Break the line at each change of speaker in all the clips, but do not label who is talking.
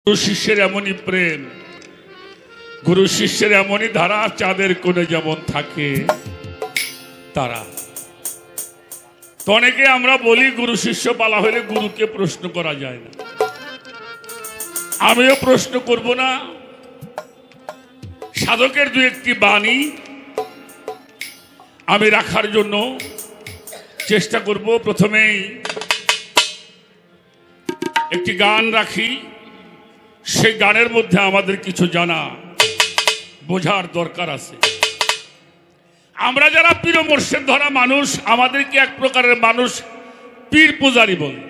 গুরু শিষ্যের এমনই প্রেম, গুরু শিষ্যের এমনই ধারা, চাঁদের কোণে যেমন থাকে তারা। তো অনেকে আমরা বলি গুরু শিষ্য পালা হলে গুরুকে প্রশ্ন করা যায় না। আমিও প্রশ্ন করব না। সাধকের দু একটি বাণী আমি রাখার জন্য চেষ্টা করব। প্রথমেই একটি গান রাখি, সেই গানের মধ্যে আমাদের কিছু জানা বোঝার দরকার আছে। আমরা যারা পীর ও মোর্শেদ ধরা মানুষ, আমাদেরকে এক প্রকারের মানুষ পীর পূজারি বলে।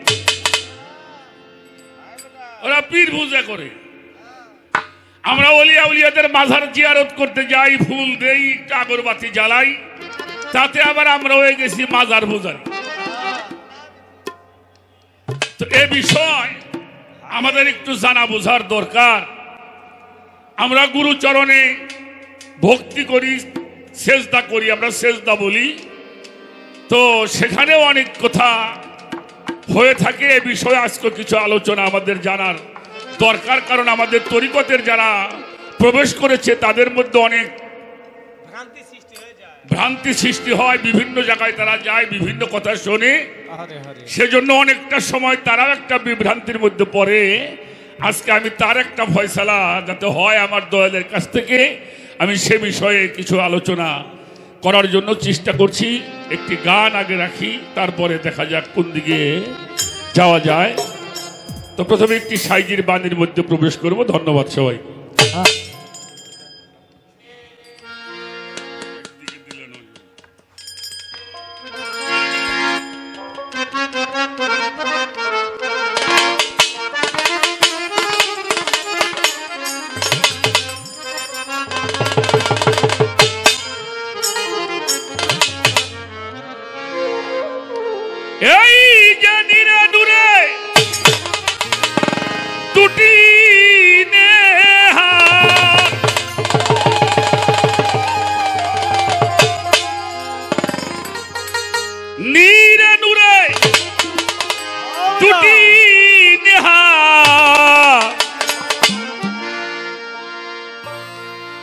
ওরা পীর পূজা করে। আমরা ওলিয়া উলিয়াদের মাজার জিয়ারত করতে যাই, ফুল দেই, আগরবাতি জ্বালাই, তাতে আবার আমরা হয়ে গেছি মাজার পূজারি। তো এ বিষয় আমাদের একটু জানা বোঝার দরকার। আমরা গুরু চরণে ভক্তি করি, সেজদা করি, আমরা সেজদা বলি। তো সেখানেও অনেক কথা হয়ে থাকে। এ বিষয়ে আজকে কিছু আলোচনা আমাদের জানার দরকার, কারণ আমাদের তরিকতের যারা প্রবেশ করেছে তাদের মধ্যে অনেক ভ্রান্তি সৃষ্টি হয়। বিভিন্ন জায়গায় তারা যায়, বিভিন্ন কথা শোনে, সেজন্য অনেকটা সময় তারা একটা বিভ্রান্তির মধ্যে পড়ে। আজকে আমি তার একটা ফয়সালা যাতে হয় আমার দয়ালের কাছ থেকে, আমি সে বিষয়ে কিছু আলোচনা করার জন্য চেষ্টা করছি। একটি গান আগে রাখি, তারপরে দেখা যাক কোন দিকে যাওয়া যায়। তো প্রথমে একটি সাইজির বাণীর মধ্যে প্রবেশ করব। ধন্যবাদ সবাই।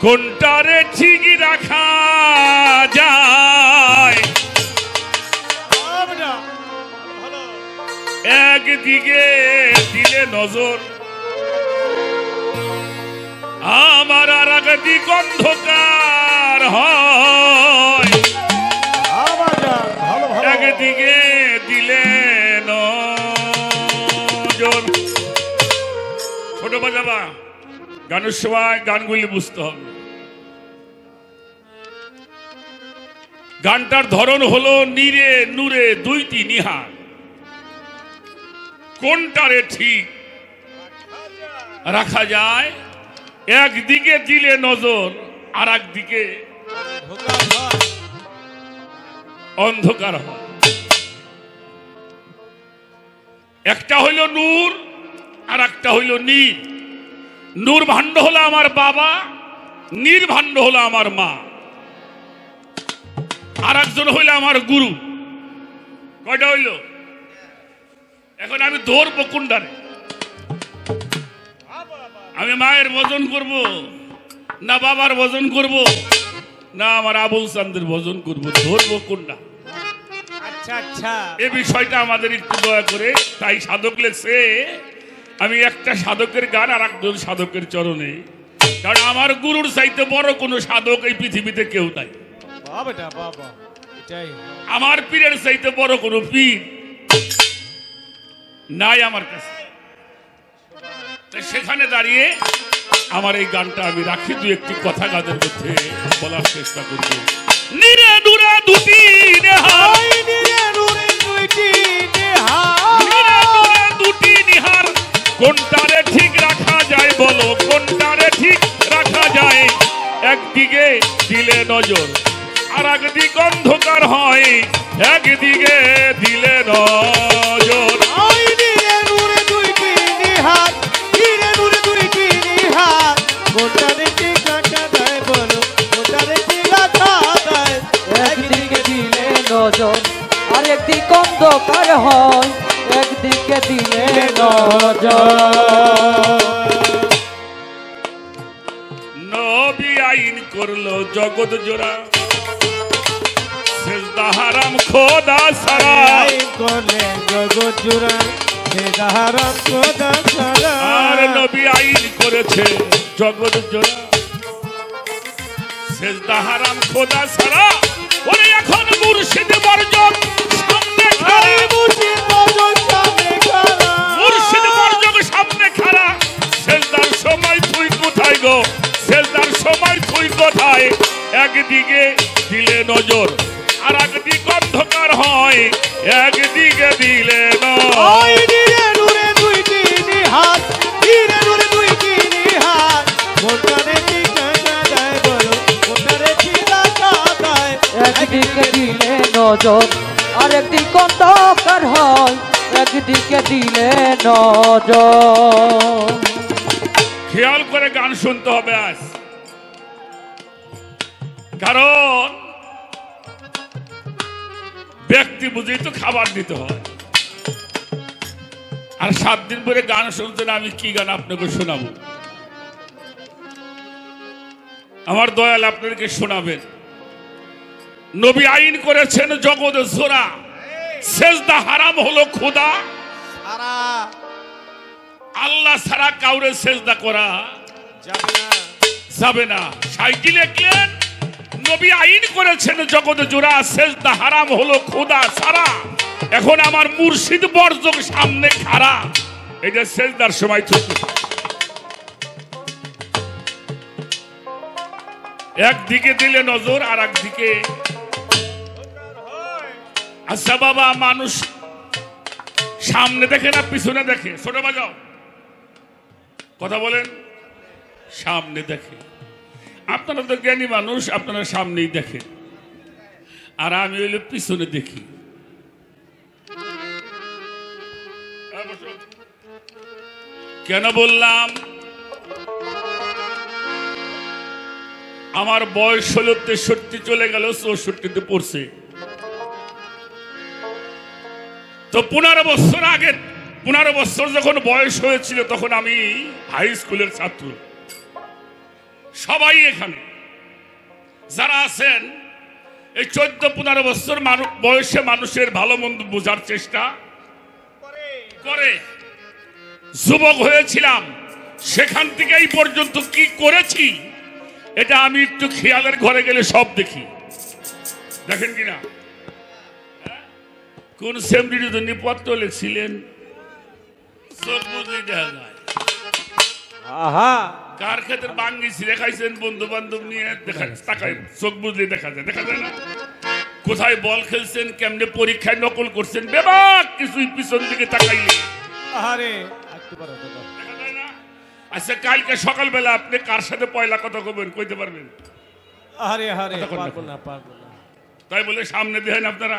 কোনটারে ঠিক রাখা যায়, একদিকে দিলে নজর আমার, আর একদিক অন্ধকার হয়। একদিকে দিলে নজর। ছোট বাজাবা, গানের সময় গানগুলি বুঝতে হবে। গানটার ধরন হলো নীরে নূরে দুইটি নিহার, কোনটারে ঠিক রাখা যায়, একদিকে দিলে নজর আর একদিকে অন্ধকার হয়। একটা হইল নূর আর একটা হইল নীর। নূর ভাণ্ড হলো আমার বাবা, নীর ভাণ্ড হলো আমার মা, আর একজন হইল আমার গুরু। কয়টা হইল? এখন আমি ধরবো কোনটারে? আমি মায়ের ভজন করব, না বাবার ভজন করব, না আমার আবুল চান্দের ভজন করব? ধরবো কোনটা? আচ্ছা আচ্ছা, এ বিষয়টা আমাদের একটু দয়া করে। তাই সাধক লেখছে, আমি একটা সাধকের গান আর একজন সাধকের চরণে, কারণ আমার গুরুর চাইতে বড় কোন সাধক এই পৃথিবীতে কেউ নাই। আমার পীরের চাইতে বড় কোন পীর নাই আমার কাছে। সেখানে দাঁড়িয়ে আমার এই গানটা আমি রাখি, দু একটি কথা গানের মধ্যে বলার চেষ্টা করব। নীরে নূরে দুটি নিহার, নীরে নূরে দুটি নিহার, কোনটারে ঠিক রাখা যায় বলো, কোনটারে ঠিক রাখা যায়? একদিকে দিলে নজর আর একদিক অন্ধকার হয়, একদিকে দিলে নজর।
কোনটারে ঠিক রাখা যায় বলো, কোনটারে ঠিক রাখা যায়? একদিকে দিলে নজর আর একদিক অন্ধকার হয়, একদিকে দিলে নজর।
করলো জগৎ জোড়া সেজদা হারাম খোদা সারা
আইন করলেন জগৎ জোড়া সেজদা হারাম খোদা সারা
আর নবী আইন করেছে জগৎ জোড়া সেজদা হারাম খোদা সারা ওরে এখন মুর্শিদ বর্জক সামনে খাড়া
মুর্শিদ বর্জক সামনে খাড়া
মুর্শিদ বর্জক সামনে খাড়া সেজদার সময় তুই কোথায় গো সেজদার সময় তুই কোথায় একদিকে দিলে নজর আর একদিক অন্ধকার হয় একদিকে দিলে
ওই দিলে নূরে দুই তিন হাত দিলে নূরে দুই তিন হাত মোটারে ঠিকানা দেয় বলো মোটারে ঠিকানা দেয়
একদিকে দিলে নজর আর একদিক অন্ধকার হয় একদিকে দিলে নজর
খেয়াল করে গান শুনতে হবে আজ কারণ ব্যক্তি বুঝেই তো খাবার দিতে হয় আর 7 দিন পরে গান শুনতেন আমি কি গান আপনাকে শোনাবো আমার দয়াল আপনাদেরকে শোনাবেন নবী আইন করেছেন জগৎ জোড়া সেজদা হারাম হলো খোদা
সারা
আল্লাহ ছাড়া কাউরে সেজদা করা যাবে না সাইকেল লিখলেন নবী আইন করেছেন জগৎ জোড়া সেজদা হারাম হলো খোদা সারা এখন আমার মুর্শিদ বর্জক সামনে খাড়া এটা সেজদার সময় থুতু একদিকে দিলে নজর আর একদিকে আচ্ছা বাবা মানুষ সামনে দেখে না পিছনে দেখে ছোট বাজাও কথা বলেন সামনে দেখে আপনারা তো জ্ঞানী মানুষ আপনারা সামনেই দেখেন আর আমি হইলে পিছনে দেখি কেন বললাম আমার বয়স হলো 63 চলে গেল 64-তে পড়ছে তো 15 বছর আগে 15 বছর যখন বয়স হয়েছিল তখন আমি হাই স্কুলের ছাত্র সবাই এখানে যারা আছেন এই 14-15 বছর বয়সে মানুষের ভালো মন্দ বোঝার চেষ্টা করে যুবক হয়েছিলাম সেখান থেকে এই পর্যন্ত কি করেছি এটা আমি একটু খেয়ালের ঘরে গেলে সব দেখি দেখেন কিনা কোন সেমরির জন্য পত্র লিখছিলেন চোখ বুঝলেই দেখা যায় কার ক্ষেত্রে বাঙ্গিছি দেখাইছেন বন্ধু বান্ধব নিয়ে দেখা তাকাই চোখ বুঝলে দেখা যায় না কোথায় বল খেলছেন কেমনে পরীক্ষায় নকল করছেন বেবাক কিছুই পিছন দিকে তাকাইলে দেখা যায় না আচ্ছা কালকে সকালবেলা আপনি কার সাথে পয়লা কথা কবেন কইতে পারবেন তাই বলে সামনে দেখেন আপনারা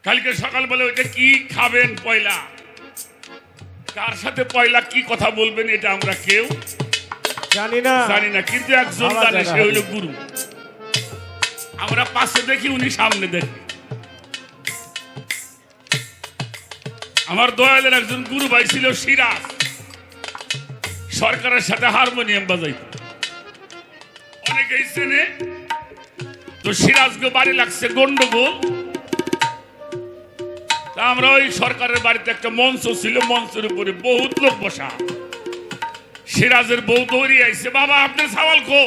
কালকে সকালবেলা ওইটা কি খাবেন পয়লা কার সাথে পয়লা কি কথা বলবেন এটা আমরা কেউ জানি না কিন্তু একজন জানে সে হইল গুরু আমরা পাশে দেখি উনি সামনে দেখি আমার দয়ালের একজন গুরু ভাই ছিল সিরাজ সরকারের সাথে হারমোনিয়াম বাজাইত অনেকেই চেনে তো সিরাজকে বাড়ি লাগছে গন্ডগোল আমরা ওই সরকারের বাড়িতে একটা মঞ্চ ছিল মঞ্চের উপরে বহুত লোক বসা সিরাজের বউ দৌড়িয়ে আইছে বাবা আপনি সওয়াল খো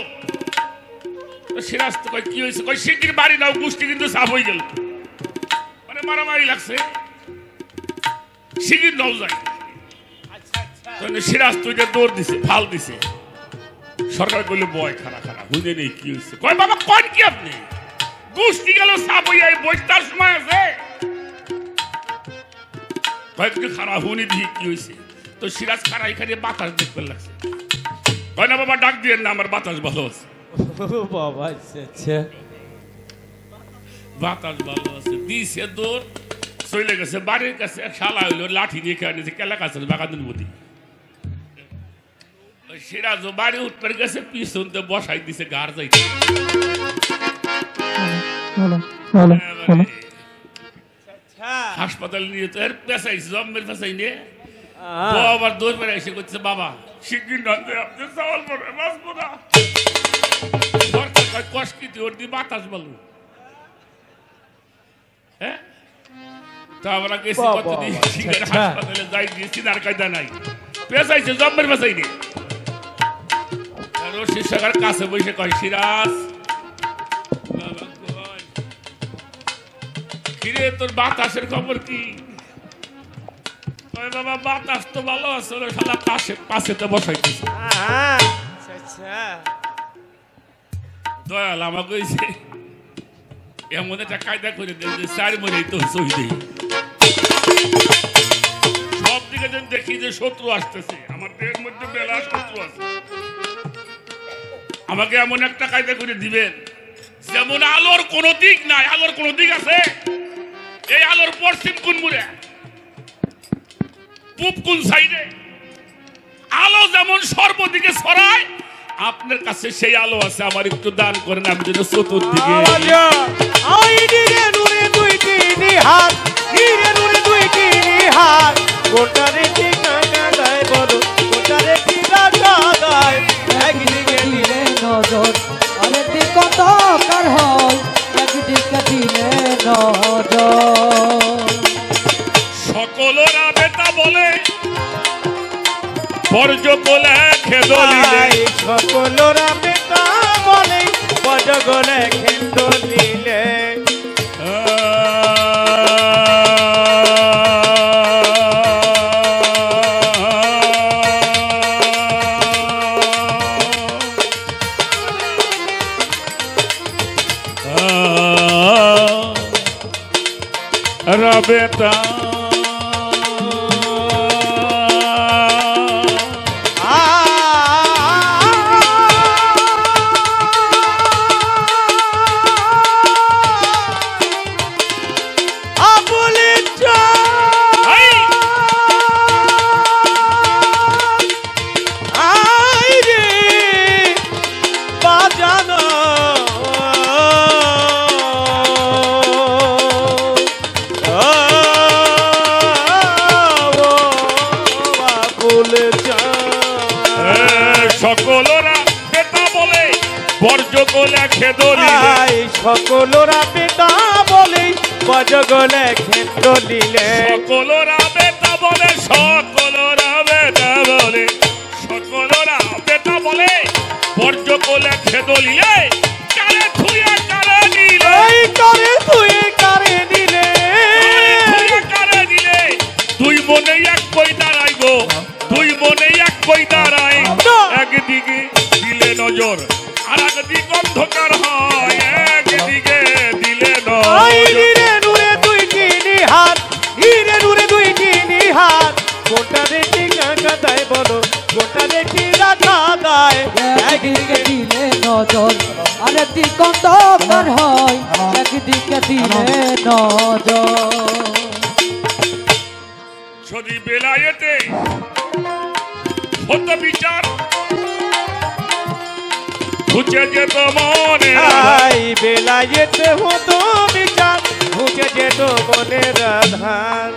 সিরাজ তো কয় কি হয়েছে কয় শিগগির বাড়ি নাও গোষ্ঠী কিন্তু সাফ হয়ে গেল মানে মারামারি লাগছে শিগগির নাও যায় সিরাজ তো দৌড় দিছে ফাল দিছে সরকার কইলে বয় খারা বুঝে নেই কি হয়েছে কয় বাবা কন কি আপনি গোষ্ঠী গেল সাফ হয়ে বইটার সময় আছে খারাপ হুনি দিয়ে কি হয়েছে তো সিরাজ খারা এখানে বাতাস দেখতে লাগছে কয় না বাবা ডাক দিয়ে না আমার বাতাস ভালো আছে বাতাস ভালো আছে দিছে দৌড় চলে গেছে বাড়ির কাছে শালা হইলো লাঠি দিয়ে খেয়ে নিয়েছে কেলা কাছে বাগানের মধ্যে সিরাজ বাড়ি উঠতে গেছে পিছনতে বসাই দিছে গার যাইতে হাসপাতাল নিয়ে তো এর পেঁচাইছে জম্মের পেঁচাই নিয়ে ও আবার দৌড় বেড়ে এসে করছে বাবা শিগগির নন্দে আপনি চাওয়াল পরে বাঁচবো না সরকার কষ্টিতে ওর দিয়ে বাতাস বলু হ্যাঁ তা আমরা গেছি কতদিন সিঙ্গার হাসপাতালে যাই গেছি তার কায়দা নাই পেঁচাইছে জম্মের পেঁচাইনি রশিদ সাগার কাছে বসে কয় সিরাজ কিরে তোর বাতাসের খবর কি বাবা বাতাস তো ভালো আছে শালা পাশেতে বসাইতেছে দয়াল আমাকে এমন একটা কায়দা করে দেয় যে চার মরেই তো শহীদ সব দিকে যেন দেখি যে শত্রু আসতেছে আমার দেহের মধ্যে বেলা শত্রু আছে আমাকে এমন একটা কায়দা করে দিবেন যেমন আলোর কোনো দিক নাই আলোর কোনো দিক আছে এই আলোর পশ্চিম কোন মুড়ে পূব কোন সাইডে আলো যেমন সর্বদিকে ছড়ায় আপনার কাছে সেই আলো আছে আমার একটু দান করেন আমি যেন চতুর্দিকে
নজর আরেকদিন কত কার হয় একদিকে দিলে নজর
সকলরা বেতা বলে বর্জকলে খেদলিলে
সকলরা বেতা বলে বর্জকলে খেদলিলে
বেতা সকলরা বেতা বলে বর্জকলে খেদলিলে
সকলরা বেতা বলে বর্জকলে খেদলিলে
সকলরা বেতা বলে সকলরা বেতা বলে সকলরা বেতা বলে বর্জকলে খেদলিলে কারে থুয়া কারে নিলে
কারে থুয়ে কারে নিলে
কারে নিলে তুই মনে এক কই দাঁড়াইব তুই মনে এক কই দাঁড়াই একদিকে দিলে নজর আর একদিক অন্ধকার হয় একদিকে দিলে
নূরে দুই কিনি হাত হিরে নূরে দুই কিনি হাত কোনটা দেখি কাকা দেয় বলো কোনটা দেখি রাখা দেয়
একদিকে দিলে নজর আরেকদিন অন্ধকার হয় একদিকে দিলে নজর
যদি বেলায়েতে হতো বিচার ঘুচে যেত মনে
বেলায়েতে হতো বিচার ঘুচে যেত মনের আধার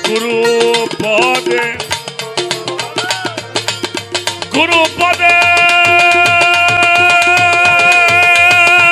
গুরু পদে গুরু পদে গুরু পদে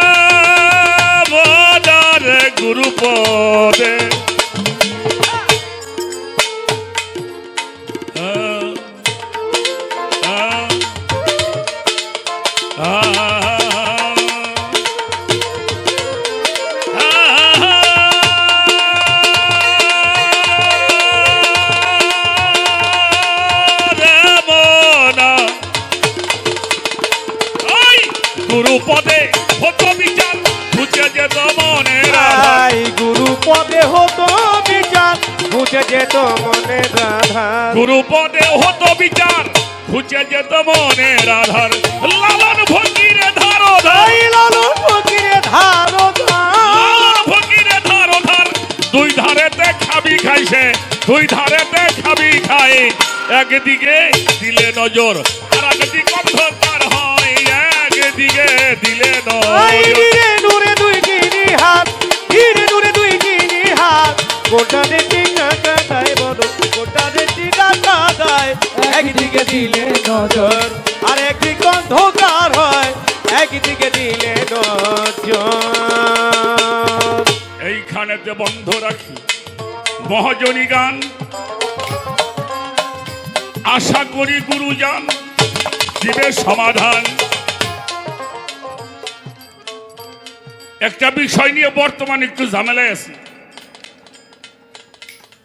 গুরু পদে হতো বিচার ঘুচে যেত মনের আধার
গুরু পদে হতো বিচার ঘুচে যেত মনের আধার
গুরু পদে হতো বিচার ঘুচে যেত মনের আধার লালন ফকিরে ধারো ধার
লালন ফকিরে ধারো
লালন ফকিরে ধারো ধার দুই ধারেতে খাবি খাইছে দুই ধারেতে খাবি খায় একদিকে দিলে নজর আর একদিকে অন্ধকার হয় একদিকে দিলে নজর
নূরে
এখানেতে বন্ধ রাখি মহাজনী গান। আশা করি গুরুজন দিবে সমাধান। একটা বিষয় নিয়ে বর্তমানে একটু ঝামেলায় আছি,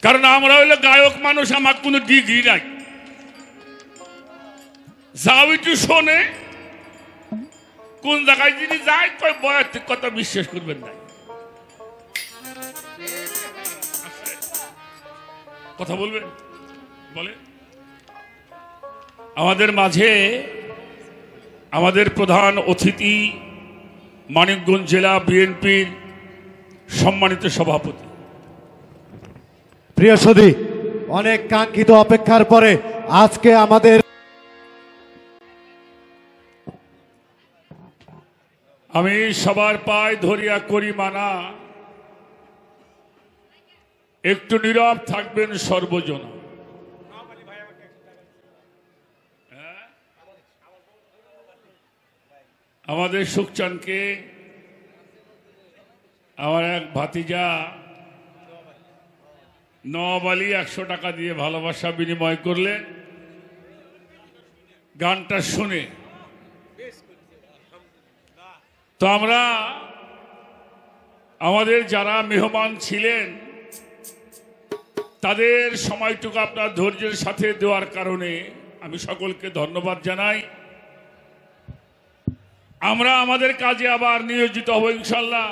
কারণ আমরা হইলে গায়ক মানুষ, আমার কোনো ডিগ্রি নাই। যাও একটু শোনে কোন জায়গায় যিনি যায় কয় বয়ার কথা বিশ্বাস করবেন না। কথা বলবেন বলে আমাদের মাঝে আমাদের প্রধান অতিথি মানিকগঞ্জ জেলা বিএনপির সম্মানিত সভাপতি।
প্রিয় সদী, অনেক কাঙ্ক্ষিত অপেক্ষার পরে আজকে আমাদের
আমি সবার পায় ধরিয়া করি মানা, একটু নীরব থাকবেন সর্বজন। আমাদের সুখচানকে আমার এক ভাতিজা নওয়াব আলী 100 টাকা দিয়ে ভালোবাসা বিনিময় করলেন গানটা শুনে। তো আমরা আমাদের যারা মেহমান ছিলেন তাদের সময়টুকু আপনার ধৈর্যের সাথে দেওয়ার কারণে আমি সকলকে ধন্যবাদ জানাই। আমরা আমাদের কাজে আবার নিয়োজিত হব ইনশাল্লাহ।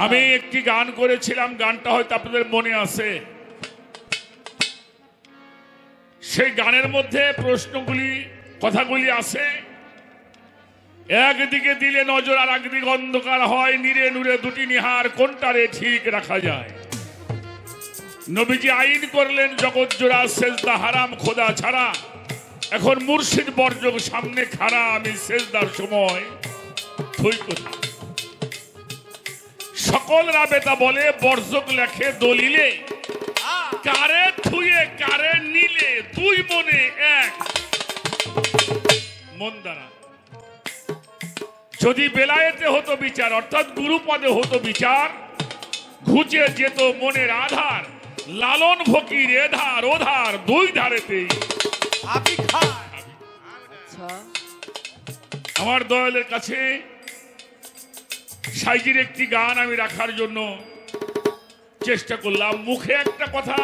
আমি একটি গান করেছিলাম, গানটা হয়তো আপনাদের মনে আছে। সেই গানের মধ্যে প্রশ্নগুলি কথাগুলি আছে। একদিকে দিলে নজর আর একদিকে অন্ধকার হয়, নীরে নূরে দুটি নিহার, কোনটারে ঠিক রাখা যায়। নবীজি আইন করলেন জগৎ জোড়া, সেজদা হারাম খোদা ছাড়া। এখন মুর্শিদ বর্জক সামনে খাড়া, আমি সেজদার সময় থই কোথা। সকল রাবেতা বলে বর্জক লেখে দলিলে, কারে থুয়ে কারে নিলে দুই মনে এক মন দ্বারা। যদি বেলায়েতে হতো বিচার, অর্থাৎ গুরু পদে হতো বিচার, ঘুচে যেত মনের আধার। লালন ফকির এধার ওধার দুই ধারেতেই আমার দয়ালের কাছে সাইজির একটি গান আমি রাখার জন্য চেষ্টা করলাম। মুখে একটা কথা,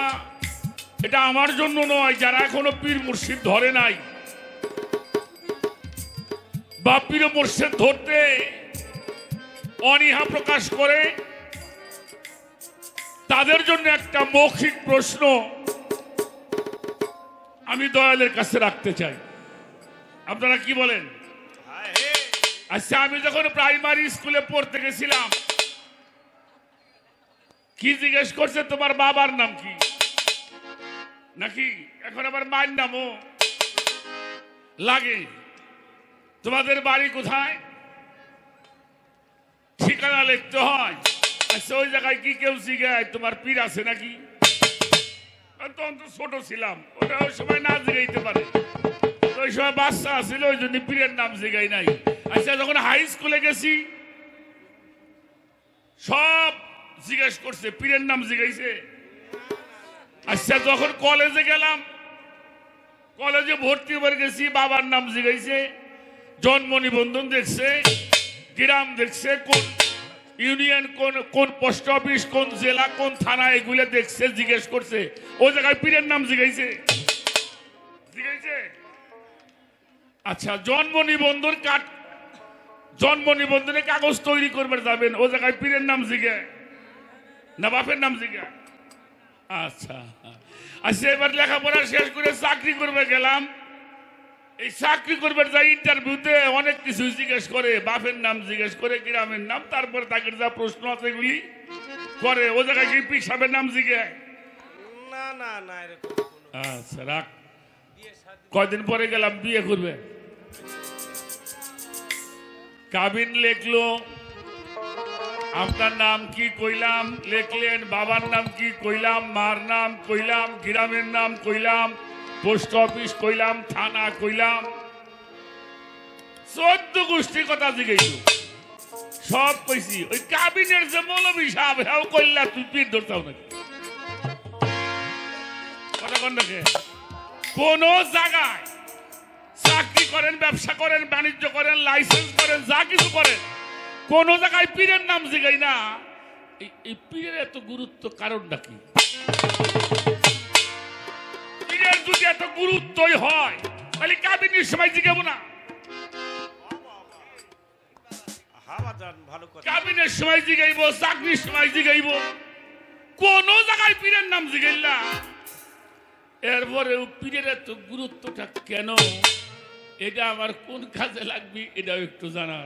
এটা আমার জন্য নয়, যারা এখনো পীর মুর্শিদ ধরে নাই বা পীর মুর্শিদ ধরতে অনীহা প্রকাশ করে তাদের জন্য একটা মৌখিক প্রশ্ন আমি দয়ালের কাছে রাখতে চাই। আপনারা কি বলেন? আচ্ছা, আমি যখন প্রাইমারি স্কুলে পড়তে গেছিলাম, কি জিজ্ঞেস করছে তোমার বাবার নাম কি, নাকি এখন আবার মায়ের নামও লাগে? তোমাদের বাড়ি কোথায়, ঠিকানা লিখতে হয়। আচ্ছা, ওই জায়গায় কি কেউ জিজ্ঞায় তোমার পীর আছে নাকি? তখন তো ছোট ছিলাম, ওটা ওই সময় না জিগাইতে পারে, ওই সময় বাচ্চা ছিল, ওই জন্য পীরের নাম জিগাই নাই। আচ্ছা, যখন হাই স্কুলে গেছি সব জিজ্ঞেস করছে, পীরের নাম জিগাইছে। আচ্ছা, যখন কলেজে গেলাম, কলেজে ভর্তি হয়ে গেছি, বাবার নাম জিগাইছে, জন্ম নিবন্ধন দেখছে, গ্রাম দেখছে, কোন ইউনিয়ন, কোন পোস্ট অফিস, কোন জেলা, কোন থানা, এগুলো দেখছে, জিজ্ঞেস করছে। ওই জায়গায় পীরের নাম জিগাইছে। আচ্ছা, জন্ম নিবন্ধনের কাগজ তৈরি করবে যাবেন, ও জায়গায় পীরের নাম জিগে না বাপের নাম জিগে? আচ্ছা আচ্ছা, এবার লেখাপড়া শেষ করে চাকরি করবে গেলাম। এই চাকরি করবে যাই ইন্টারভিউতে অনেক কিছু জিজ্ঞেস করে, বাপের নাম জিজ্ঞেস করে, গ্রামের নাম, তারপরে তাকে যা প্রশ্ন আছে এগুলি করে। ও জায়গায় কি পীর সাহেবের নাম জিগে?
না না না,
আচ্ছা রাখ। কয়দিন পরে গেলাম বিয়ে করবে, কাবিন লেখলো, আপনার নাম কি কইলাম, লেখলেন, বাবার নাম কি কইলাম, মার নাম কইলাম, গ্রামের নাম কইলাম, পোস্ট অফিস কইলাম, থানা কইলাম, 14 গোষ্ঠী কথা জিজ্ঞেস। সব কইছি ওই কাবিনের যে মৌলবী সাহেব হ্যাঁ কইলা তুই পীর ধরতাও নাকি কথা কোন দেখে কোন জায়গায় চাকরি করেন ব্যবসা করেন বাণিজ্য করেন লাইসেন্স করেন যা কিছু করেন কোন জায়গায় পীরের নাম জিগাই না এই পীরের এত গুরুত্ব কারণটা কি পীরের যদি এত গুরুত্বই হয় তাহলে কাবিনের সময় জিগাবো না
ভালো কথা
কাবিনের সময় জিগাইব চাকরির সময় জিগাইব কোন জায়গায় পীরের নাম জিগাইলা এরপরে পীরের এত গুরুত্বটা কেন এটা আমার কোন কাজে লাগবে এটাও একটু জানা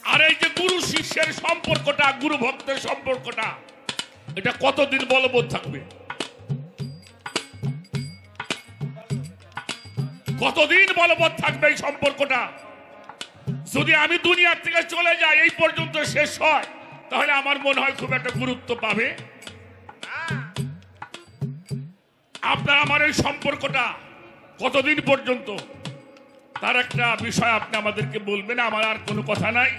আর এই যে গুরু শিষ্যের সম্পর্কটা গুরু ভক্তের সম্পর্কটা এটা কতদিন বলবৎ থাকবে কতদিন বলবৎ থাকবে এই সম্পর্কটা যদি আমি দুনিয়ার থেকে চলে যাই এই পর্যন্ত শেষ হয় তাহলে আমার মনে হয় খুব একটা গুরুত্ব পাবে আপনার আমার এই সম্পর্কটা কতদিন পর্যন্ত তার একটা বিষয় আপনি আমাদেরকে বলবেন আমার আর কোনো কথা নাই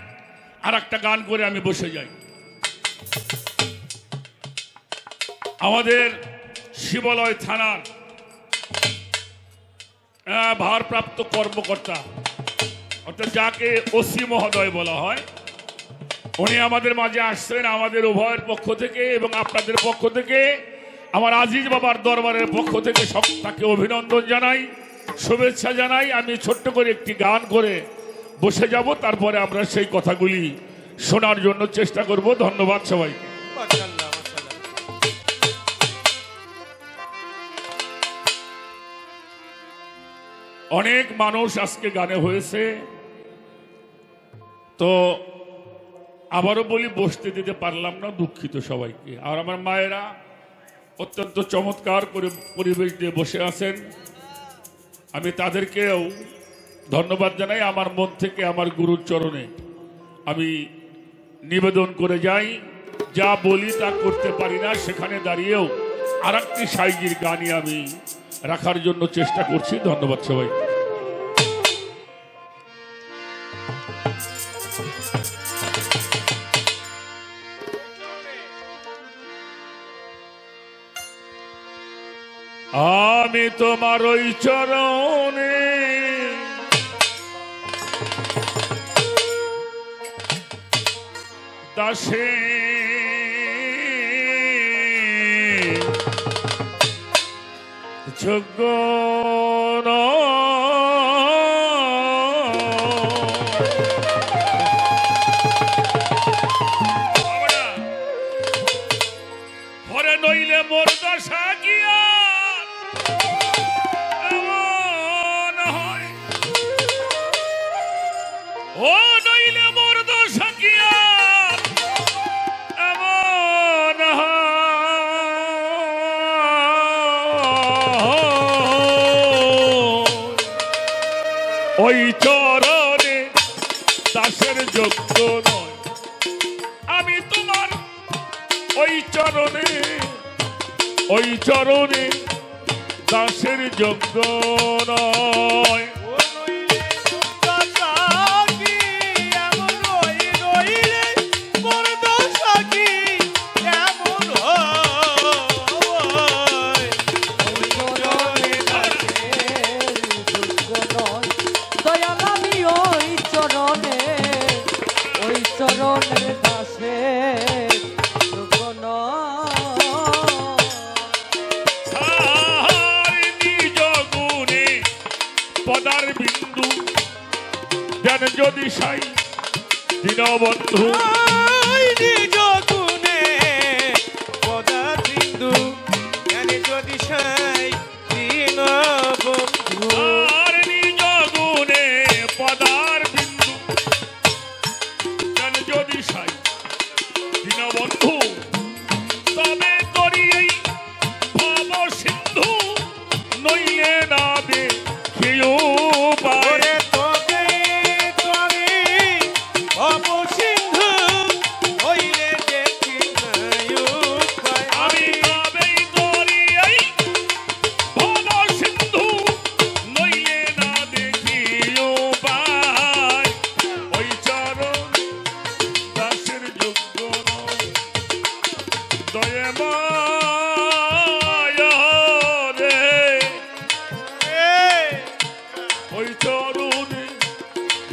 আর একটা গান করে আমি বসে যাই আমাদের শিবালয় থানার ভারপ্রাপ্ত কর্মকর্তা অর্থাৎ যাকে ওসি মহোদয় বলা হয় উনি আমাদের মাঝে আসছেন আমাদের উভয়ের পক্ষ থেকে এবং আপনাদের পক্ষ থেকে আমার আজিজ বাবার দরবারের পক্ষ থেকে সব তাকে অভিনন্দন জানাই শুভেচ্ছা জানাই আমি ছোট্ট করে একটি গান করে বসে যাব তারপরে আমরা সেই কথাগুলি শোনার জন্য চেষ্টা করব ধন্যবাদ সবাইকে
মাশাআল্লাহ মাশাআল্লাহ
অনেক মানুষ আজকে গানে হয়েছে তো আবারও বলি বসতে দিতে পারলাম না দুঃখিত সবাইকে আর আমার মায়েরা অত্যন্ত চমৎকার করে পরিবেশ দিয়ে বসে আছেন আমি তাদেরকেও ধন্যবাদ জানাই আমার মন থেকে আমার গুরুর চরণে আমি নিবেদন করে যাই যা বলি তা করতে পারি না সেখানে দাঁড়িয়েও আর একটি সাইজির গানই আমি রাখার জন্য চেষ্টা করছি ধন্যবাদ সবাই আমি তোমার ওই চরণে দাসে যোগ্য হরে নইলে মোর দশা গিয়া ও নইলে মোর দশা গিয়া এমন ওই চরণে দাসের যোগ্য নয় আমি তোমার ওই চরণে দাসের যোগ্য নয়
চরণের দাসে
নিজ গুণে পদার বিন্দু দেন যদি সাই দীনবন্ধু
নিজ গুণে পদার বিন্দু দেন যদি সাই দীনবন্ধু
আর নিজ গুণে পদার বিন্দু দেন যদি সাই দীনবন্ধু তবে করি এই ভব সিন্ধু নইলে না দে কেউ পারে
তবে তবে অবসিন্ধু হইলে দেখি উপায়
আমি তবেই করি এই ভব সিন্ধু নইলে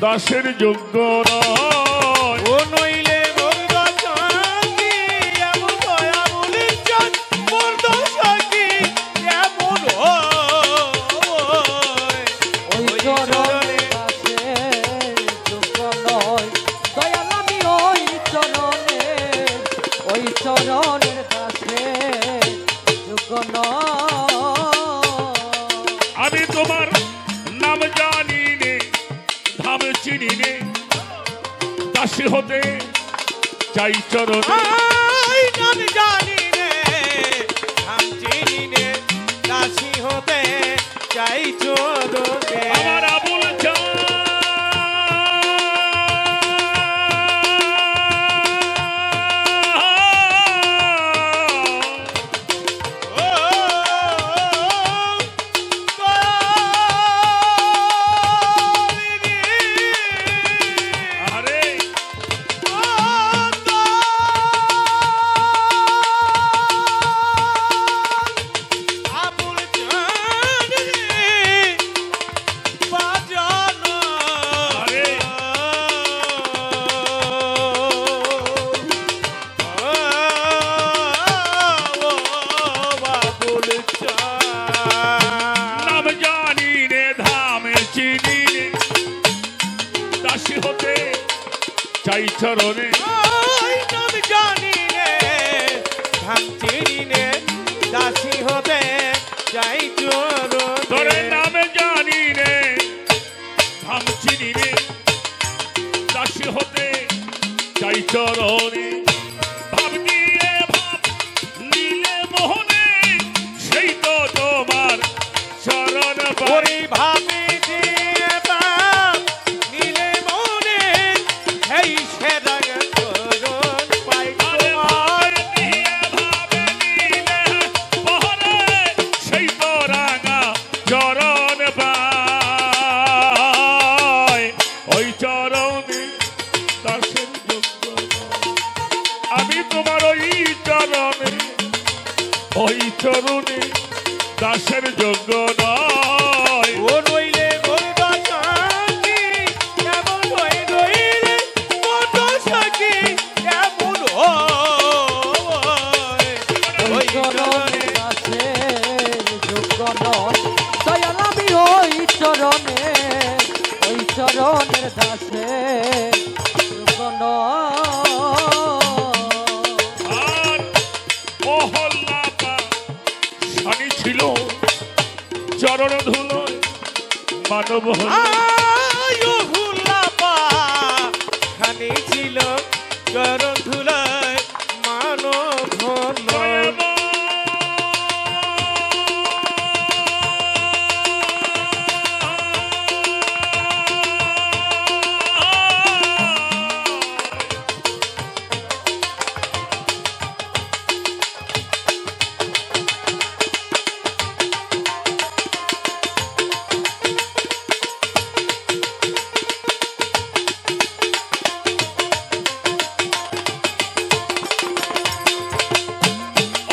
দাসের যোগ্য নয়।
ও নইলে মোর দশাকি এমন দয়া বলে চান মোর দশাকি এমন
ওই চরণের দাসের যোগ্য নয় দয়াল আমি ওই চরণের দাসের যোগ্য নয়।
আমি তোমার নাম জানি নে, ধাম চিনি নে, দাসী হতে চাই চরণে।
আই নাম জানি রে নাম চিনি নে দাসী হতে চাই চরণে।
আমার আবুল আরে আরে নাম জানি রে, ধাম চিনি রে, দাসী হতে চাই চরণে।
দাসী হতে চাই
তোরে
চরণে।
নাম জানি রে, ধাম চিনি রে, দাসী হতে চাই চরণে। ভাব দিয়ে ভাব নিলে মোহনে, সেই তো তোমার চরণ পাই।
ওরে ভাবে যে বাপ নীলে মনে এই সেরা চরণ পাই
আরে
তোমার।
ভাবে দিয়ে ভাবে নিলে মোহনে, সেই তো রাঙা চরণ পাই। ওই চরণে দাসের যোগ্য নয়। আমি তোমার ওই চরণে দাসের যোগ্য নয়।
ও নইলে মোর দশাকি এমন হয়ে রইলে মোর দশাকি এমন হয়।
ওই চরণের দাসের যোগ্য নয় দয়াল আমি ওই চরণের দাসের যোগ্য নয়।
আর অহল্যাপা স্বামী ছিল চরণ ধুলোয় মানব হল।
আয়ো হুল্লাপা খানি ছিল চরণ ধুলায় মানব হল।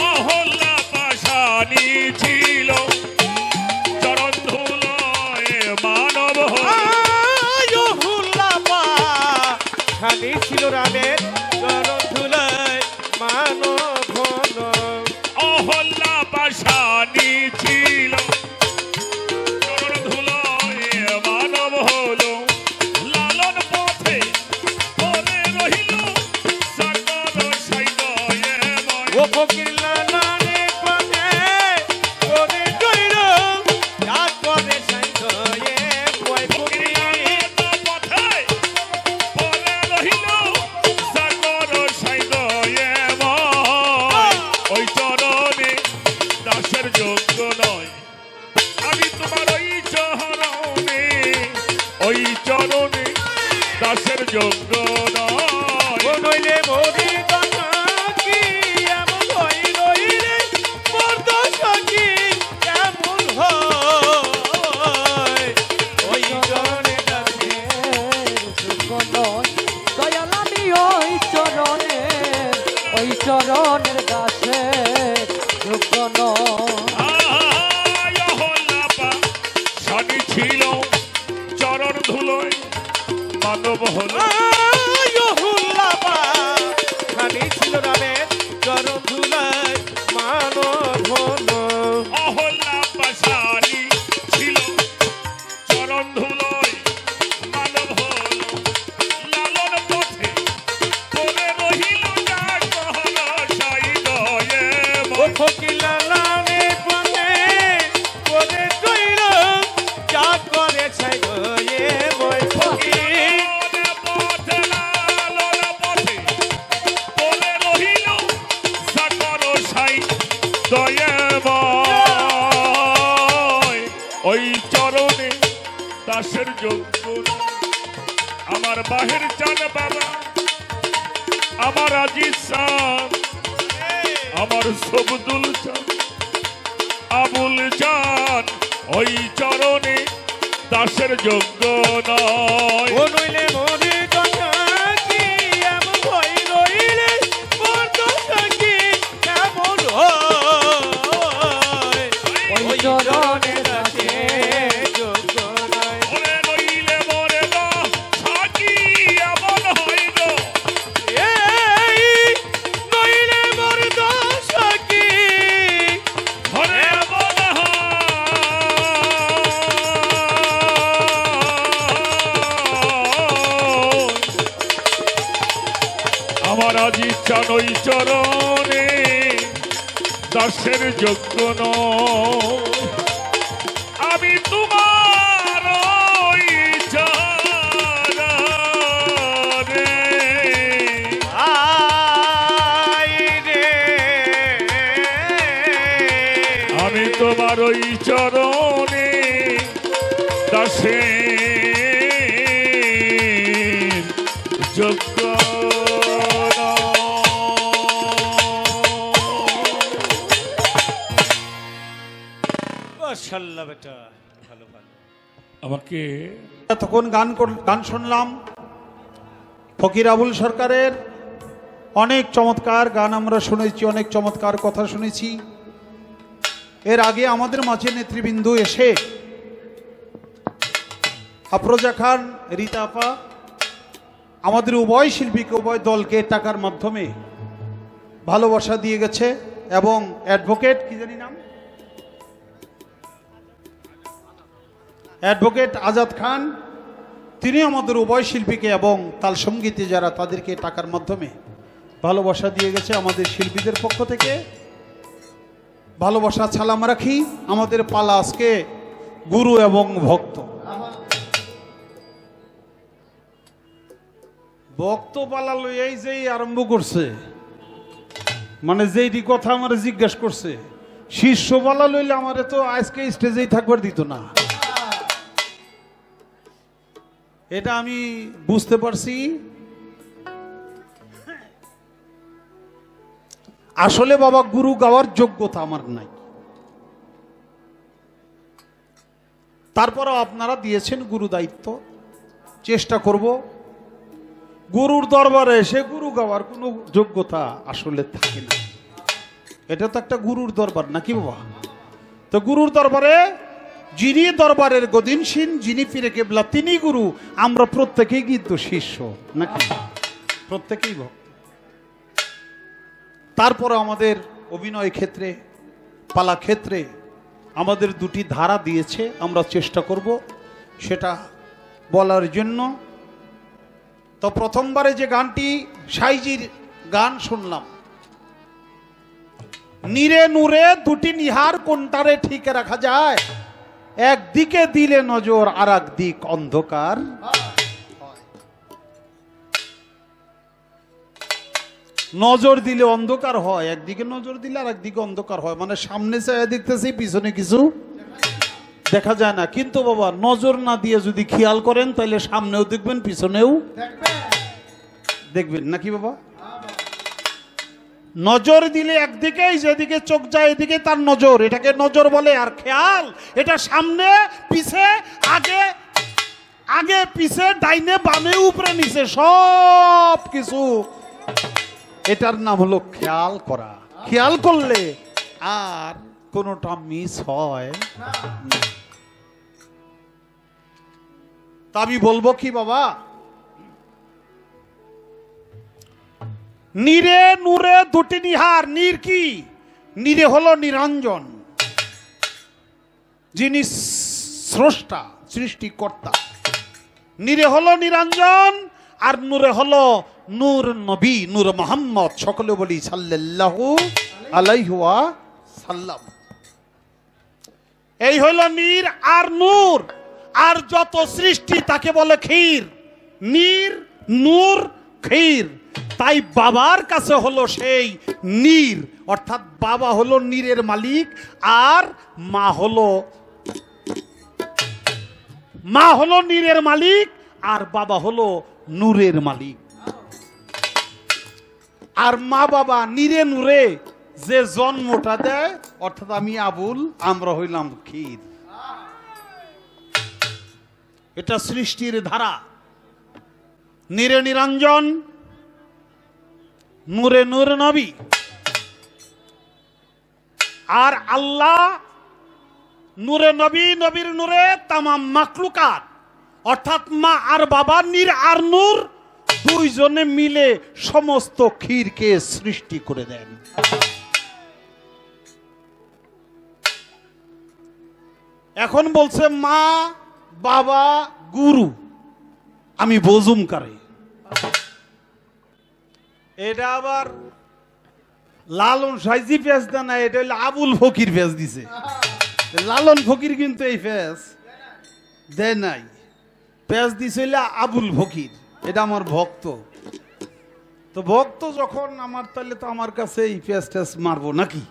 অহল্যাপা স্বামী ছিল চরণ ধুলোয় মানব হল।
আয়ো হুল্লাপা খানি ছিল রামের চরণ ধুলায় মানব হল।
অহল্যাপা স্বামী ছিল চরণ ধুলোয় মানব হল। লালন পথে পরে রহিল সাগর সাইদয়ে ময়।
ও ফকির লালানে পথে করে কইর রাত পথে সাইয়ে কয় ফকির
পথে পরে রহিল সাগর সাইদয়ে ময়। ওই চরণে দাসের যোগ্য নয়। আমি তোমার ওই চরণে দাসের যোগ্য নয়।
ও নইলে মোরে দশাকি এমন হই রইলে মোর দশাকি এমন হয়। ওই চরণে দাসের
যোগ্য নয় দয়াল আমি ওই চরণের দাসের যোগ্য নয়।
অহল্যাপা স্বামী ছিল চরণ ধুলোয় মানব হলো
হুল্লাপা খানি ছিল রামের চরণ ধুলায় মানব হলো
অহল্লা পাশানি ছিল চরণ ধুলোয় মানব হলো লালন পথে পরে রহিল যা কহল সাই দয়ে
ও ফকিলা লালে পথে পরে তৈর যা করেছে গয়ে বই ফকির
পথে লালন পথে পরে রহিল সাকর সাই দয়ে ওই চরণে দাসের যোগ্য আমার বাহির চান বাবা আমার আজিজ চান আমার সবদুল চান আবুল চান ওই চরণে দাসের যোগ্য নয়
ও নইলে মরি কথা কি এমন ভয় রইলে মোর দোষ কি কেমন হয়
ওই চরণের দাসে
যোগ্য নয়
ওরে নইলে মরে না সাকি এমন হইল
এই নইলে মোর দোষ কি
ঘরে এমন হয়। আমার আজি চান ওই চরণে দাসের যোগ্য নয় আমি তোমার ওই চরণে
আই রে
আমি তোমার ওই চরণে দাসের যোগ্য নয়।
মাশাআল্লাহ বেটা ভালো ভালো
আমাকে
তখন গান শুনলাম ফকির আবুল সরকারের অনেক চমৎকার গান আমরা শুনেছি, অনেক চমৎকার কথা শুনেছি। এর আগে আমাদের মাঝে নেতৃবৃন্দু এসে আফরোজা খান, রীতা আপা আমাদের উভয় শিল্পীকে উভয় দলকে টাকার মাধ্যমে ভালোবাসা দিয়ে গেছে এবং অ্যাডভোকেট কি জানি নাম, অ্যাডভোকেট আজাদ খান, তিনি আমাদের উভয় শিল্পীকে এবং তাল সঙ্গীতে যারা তাদেরকে টাকার মাধ্যমে ভালোবাসা দিয়ে গেছে। আমাদের শিল্পীদের পক্ষ থেকে ভালোবাসা সালাম রাখি। আমাদের পালা আজকে গুরু এবং ভক্ত। ভক্ত পালা লইয়াই যেই আরম্ভ করছে, মানে যেইটি কথা আমার জিজ্ঞাসা করছে, শিষ্য পালা লইলে আমারে তো আজকে স্টেজেই থাকবার দিত না। এটা আমি বুঝতে পারছি। আসলে বাবা গুরু গাওয়ার যোগ্যতা আমার নাই, তারপরও আপনারা দিয়েছেন গুরু দায়িত্ব, চেষ্টা করব। গুরুর দরবারে এসে গুরু গাওয়ার কোনো যোগ্যতা আসলে থাকে না। এটা তো একটা গুরুর দরবার নাকি বাবা? তো গুরুর দরবারে যিনি দরবারের গদিনসীন, যিনি পীরে কেবলা, তিনি গুরু। আমরা প্রত্যেকেই কিন্তু শিষ্য নাকি, প্রত্যেকেই ভক্ত। তারপর আমাদের অভিনয় ক্ষেত্রে, পালা ক্ষেত্রে আমাদের দুটি ধারা দিয়েছে, আমরা চেষ্টা করব সেটা বলার জন্য। তো প্রথমবারে যে গানটি সাইজির গান শুনলাম, নীরে নূরে দুটি নিহার কোনটারে ঠিক রাখা যায়, একদিকে দিলে নজর আর একদিক অন্ধকার। নজর দিলে অন্ধকার হয়, একদিকে নজর দিলে আর একদিকে অন্ধকার হয়। মানে সামনে চাই দেখতেছি, পিছনে কিছু দেখা যায় না। কিন্তু বাবা নজর না দিয়ে যদি খেয়াল করেন তাহলে সামনেও দেখবেন, পিছনেও দেখবেন নাকি বাবা? নজর দিলে একদিকেই, যেদিকে চোখ যায় এদিকে তার নজর, এটাকে নজর বলে। আর খেয়াল এটা সামনে পিছে, আগে আগে পিছে, ডাইনে বামে, উপরে নিচে সব কিছু, এটার নাম হলো খেয়াল করা। খেয়াল করলে আর কোনোটা মিস হয় না। তা আমি বলবো কি বাবা, নীরে নূরে দুটি নিহার। নীর কি? নীরে হলো নিরঞ্জন, যিনি স্রষ্টা, সৃষ্টিকর্তা। নীরে হলো নিরঞ্জন, আর নূরে হলো নূর নবী, নূর মোহাম্মদ। সকলে বলি সাল্লাল্লাহু আলাইহি ওয়া সাল্লাম। এই হলো নীর আর নূর। আর যত সৃষ্টি তাকে বলে ক্ষীর। নীর, নূর, ক্ষীর। তাই বাবার কাছে হলো সেই নীর, অর্থাৎ বাবা হলো নীরের মালিক, আর মা হলো নীরের মালিক, আর বাবা হলো নূরের মালিক। আর মা বাবা নীরে নূরে যে জন্মটা দেয়, অর্থাৎ আমি আবুল, আমরা হইলাম ক্ষীর। এটা সৃষ্টির ধারা। নীরে নিরঞ্জন, নূরে নূর নবী। আর আল্লাহ নূরে নবী, নবীর নূরে তামাম মাখলুকাত, অর্থাৎ মা আর বাবা, নীর আর নূর দুইজনে মিলে সমস্ত ক্ষীরকে সৃষ্টি করে দেন। এখন বলছে মা বাবা গুরু, আমি বজুম কারে। এটা আবার লালন সাইজি পেঁচ দেয় না, এটা হইলে আবুল ফকির পেঁচ দিছে। লালন ফকির কিন্তু এই পেঁচ দেয় নাই, পেঁচ দিছে হইলে আবুল ফকির। এটা আমার ভক্ত। তো ভক্ত যখন আমার, তাহলে তো আমার কাছে এই পেঁচ টেচ মারবো নাকি?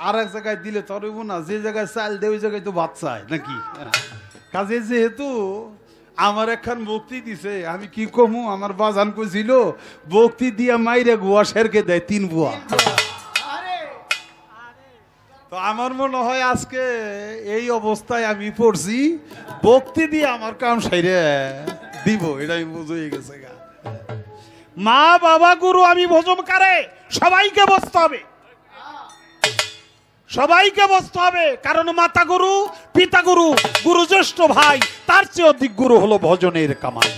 আর এক জায়গায় দিলে তো হইব না, যে জায়গায় চাল দেয় ওই জায়গায় তো ভাত চায় নাকি? কাজে যেহেতু আমার একখান ভক্তি দিছে, আমি কি কমু, আমার বাজান কইছিল ভক্তি দিয়া মাইরে গুয়া শেরকে দেয় 3 বুয়া। তো আমার মনে হয় আজকে এই অবস্থায় আমি পড়ছি, ভক্তি দিয়ে আমার কাম সাইরে দিব, এটাই বুঝে গেছে গা। মা বাবা গুরু আমি ভজম কারে, সবাইকে বসতে হবে, সবাইকে বসতে হবে। কারণ মাতা গুরু, পিতা গুরু, গুরু জ্যেষ্ঠ ভাই, তার চেয়ে অধিক গুরু হলো ভজনের কামাই।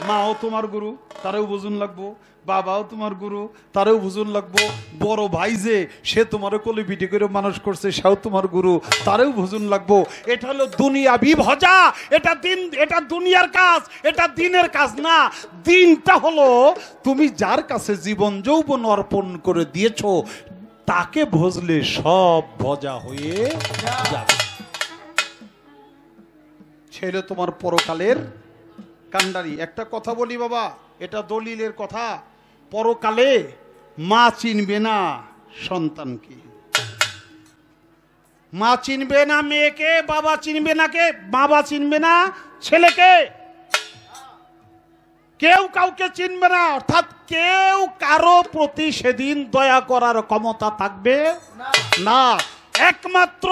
মাও তোমার গুরু, তারেও বুঝুন লাগবো। বাবাও তোমার গুরু, তারেও বুঝুন লাগবো। বড় ভাই যে সে তোমার কোলে পিঠে করে মানুষ করছে, সেও তোমার গুরু, তারেও বুঝুন লাগবো। এটা হলো দুনিয়া বিভজা, এটা দিন, এটা দুনিয়ার কাজ, এটা দিনের কাজ না। দিনটা হলো তুমি যার কাছে জীবন যৌবন অর্পণ করে দিয়েছো, তাকে ভজলে সব ভজা হয়ে যাবে। ছেলে তোমার পরকালের কান্ডারি। একটা কথা বলি বাবা, এটা দলিলের কথা। পরকালে মা চিনবে না সন্তানকে, মা চিনবে না মেয়েকে, বাবা চিনবে না কে, বাবা চিনবে না ছেলেকে, কেউ কাউকে চিনবে না। অর্থাৎ কেউ কারো প্রতি সেদিন দয়া করার ক্ষমতা থাকবে না। একমাত্র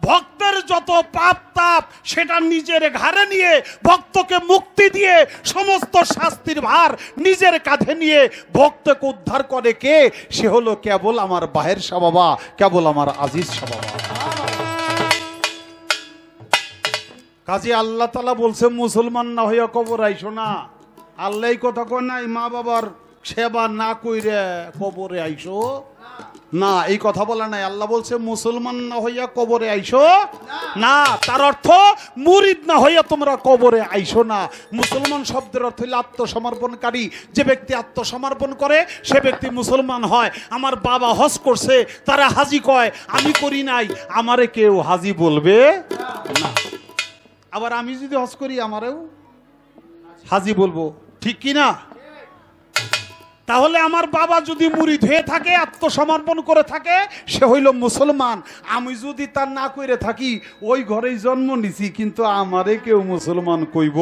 ভক্তের যত পাপ তাপ সেটা নিজের ঘাড়ে নিয়ে, ভক্তকে মুক্তি দিয়ে সমস্ত শাস্তির ভার নিজের কাঁধে নিয়ে ভক্তকে উদ্ধার করে কে? সে হলো কেবল আমার বাহের শাহ বাবা, কেবল আমার আজিজ শাহ বাবা। কাজে আল্লাহ তাআলা বলছে মুসলমান না হইয়া কবর আইসো না। আল্লাহ কথা কয় নাই মা বাবার সেবা না কইরে কবরে আইসো না, এই কথা বলা নাই। আল্লাহ বলছে মুসলমান না হইয়া কবরে আইসো না, তার অর্থ মুরিদ না হইয়া তোমরা কবরে আইসো না। মুসলমান শব্দের অর্থ হইল আত্মসমর্পণকারী। যে ব্যক্তি আত্মসমর্পণ করে সে ব্যক্তি মুসলমান হয়। আমার বাবা হজ করছে, তারা হাজি কয়, আমি করি নাই, আমারে কেউ হাজি বলবে না। আবার আমি যদি হজ করি আমারেও হাজি বলবো, ঠিক কি না? তাহলে আমার বাবা যদি মুরিদ হয়ে থাকে, আত্মসমর্পণ করে থাকে, সে হইল মুসলমান। আমি যদি তার না কইরে থাকি, ওই ঘরেই জন্ম নিছি, কিন্তু আমারে কেউ মুসলমান কইব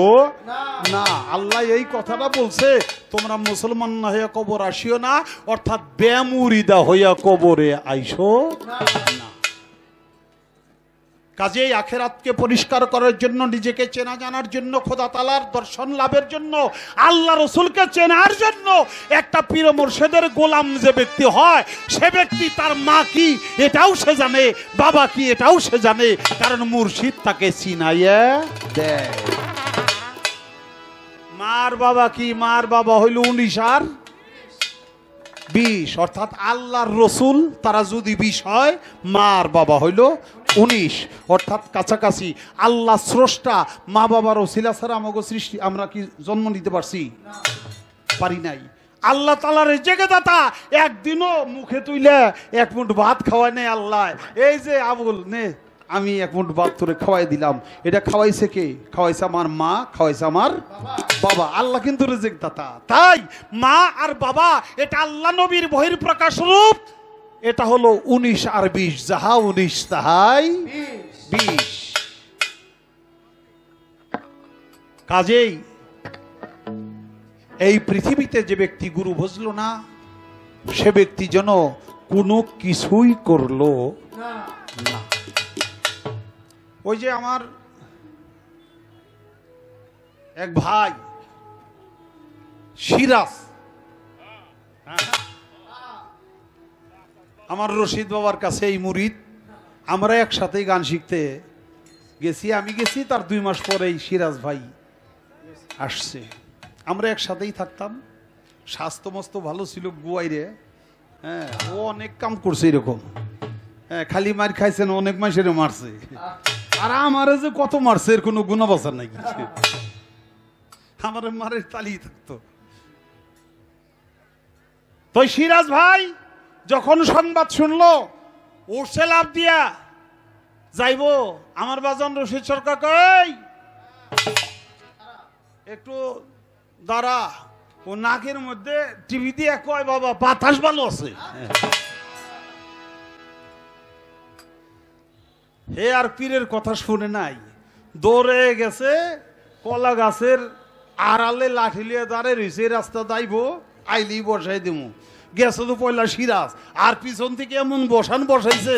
না। আল্লাহ এই কথাটা বলছে, তোমরা মুসলমান না হইয়া কবর আসিও না, অর্থাৎ বেমুরিদা হইয়া কবরে আইসো না। কাজেই আখেরাতকে পরিষ্কার করার জন্য, নিজেকে চেনা জানার জন্য, খোদা তাআলার দর্শন লাভের জন্য, আল্লাহ রসুলকে চেনার জন্য, একটা পীর মুর্শিদের গোলাম যে ব্যক্তি হয়, সে ব্যক্তি তার মা কি এটাও সে জানে, বাবা কি এটাও সে জানে, কারণ মুর্শিদ তাকে চিনাইয়া দেয়। মার বাবা কি? মার বাবা হইল 19 আর 20 অর্থাৎ আল্লাহর রসুল তারা যদি 20 হয়, মা আর বাবা হইল 19 অর্থাৎ কাছাকাছি। আল্লাহ স্রষ্টা, মা বাবার ওসিলা ছাড়া আমাকে সৃষ্টি আমরা কি জন্ম নিতে পারছি? পারি নাই। আল্লাহ তাআলার জেগে দাতা একদিনও মুখে তুইলে এক মুঠ ভাত খাওয়ায় নেই আল্লাহ। এই যে আবুল নে, আমি এক মুঠ ভাত তোরে খাওয়াই দিলাম, এটা খাওয়াইছে কে? খাওয়াইছে আমার মা, খাওয়াইছে আমার বাবা। আল্লাহ কিন্তু রিজিক দাতা। তাই মা আর বাবা এটা আল্লাহ নবীর বহির প্রকাশ রূপ। এটা হলো 19 আর 20, যাহা 19 তাহাই 20। কাজেই এই পৃথিবীতে যে ব্যক্তি গুরু বুঝলো না, সে ব্যক্তি যেন কোনো কিছুই করলো না। ওই যে আমার এক ভাই সিরাজ, আমার রশিদ বাবার কাছে এই মুরিদ, আমরা একসাথেই গান শিখতে গেছি। আমি গেছি, তার 2 মাস পরেই সিরাজ ভাই আসছে। আমরা একসাথেই থাকতাম, স্বাস্থ্য মস্ত ভালো ছিল গুয়াইরে। হ্যাঁ, ও অনেক কাম করছে এরকম। হ্যাঁ, খালি মার খাইছেন, অনেক মাসের মারছে। আর আমারে যে কত মারছে এর কোনো গুণাবচার নাই। আমার মারের তালি থাকতো। তো সিরাজ ভাই যখন সংবাদ শুনলো, উঠছে লাভ দিয়া যাইবো। আমার বাজান রশিদ সরকার কই একটু দাঁড়া। ও নাকের মধ্যে টিভি দিয়ে কয়, বাবা বাতাস ভালো আছে। হে আর পীরের কথা শুনে নাই, দৌড়ে গেছে কলা গাছের আড়ালে লাঠি লিয়ে দাঁড়ে রয়েছে, রাস্তা দাইবো, আইলি বসাই দিমু। গেছে তো পয়লা সিরাজ, আর পিছন থেকে এমন বসাইছে,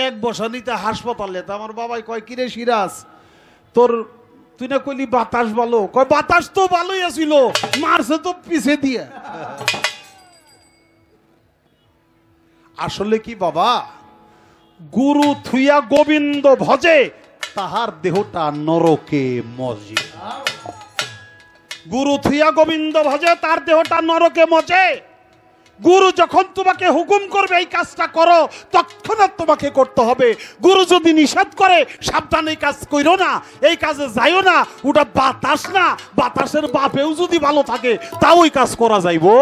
এক বসানিতে হাসপাতালে। তা আমার বাবাই কয়, কিরে সিরাজ তোর, তুই না কইলি বাতাস ভালো? কয় বাতাস তো ভালোই আছিল, মারছে তো পিছে দিয়ে। আসলে কি বাবা, গুরু থুইয়া গোবিন্দ ভজে, তাহার দেহটা নরকে মজে। গুরু থুইয়া গোবিন্দ ভজে, তার দেহটা নরকে মজে। গুরু যখন তোমাকে হুকুম করবে এই কাজটা করো, তৎক্ষণাৎ তোমাকে করতে হবে। গুরু যদি নিষেধ করে, সাবধান এই কাজ কইরো না, এই কাজে যাইও না, ওটা বাতাস না। বাতাসের বাপেও যদি ভালো থাকে, তাও ওই কাজ করা যাইবো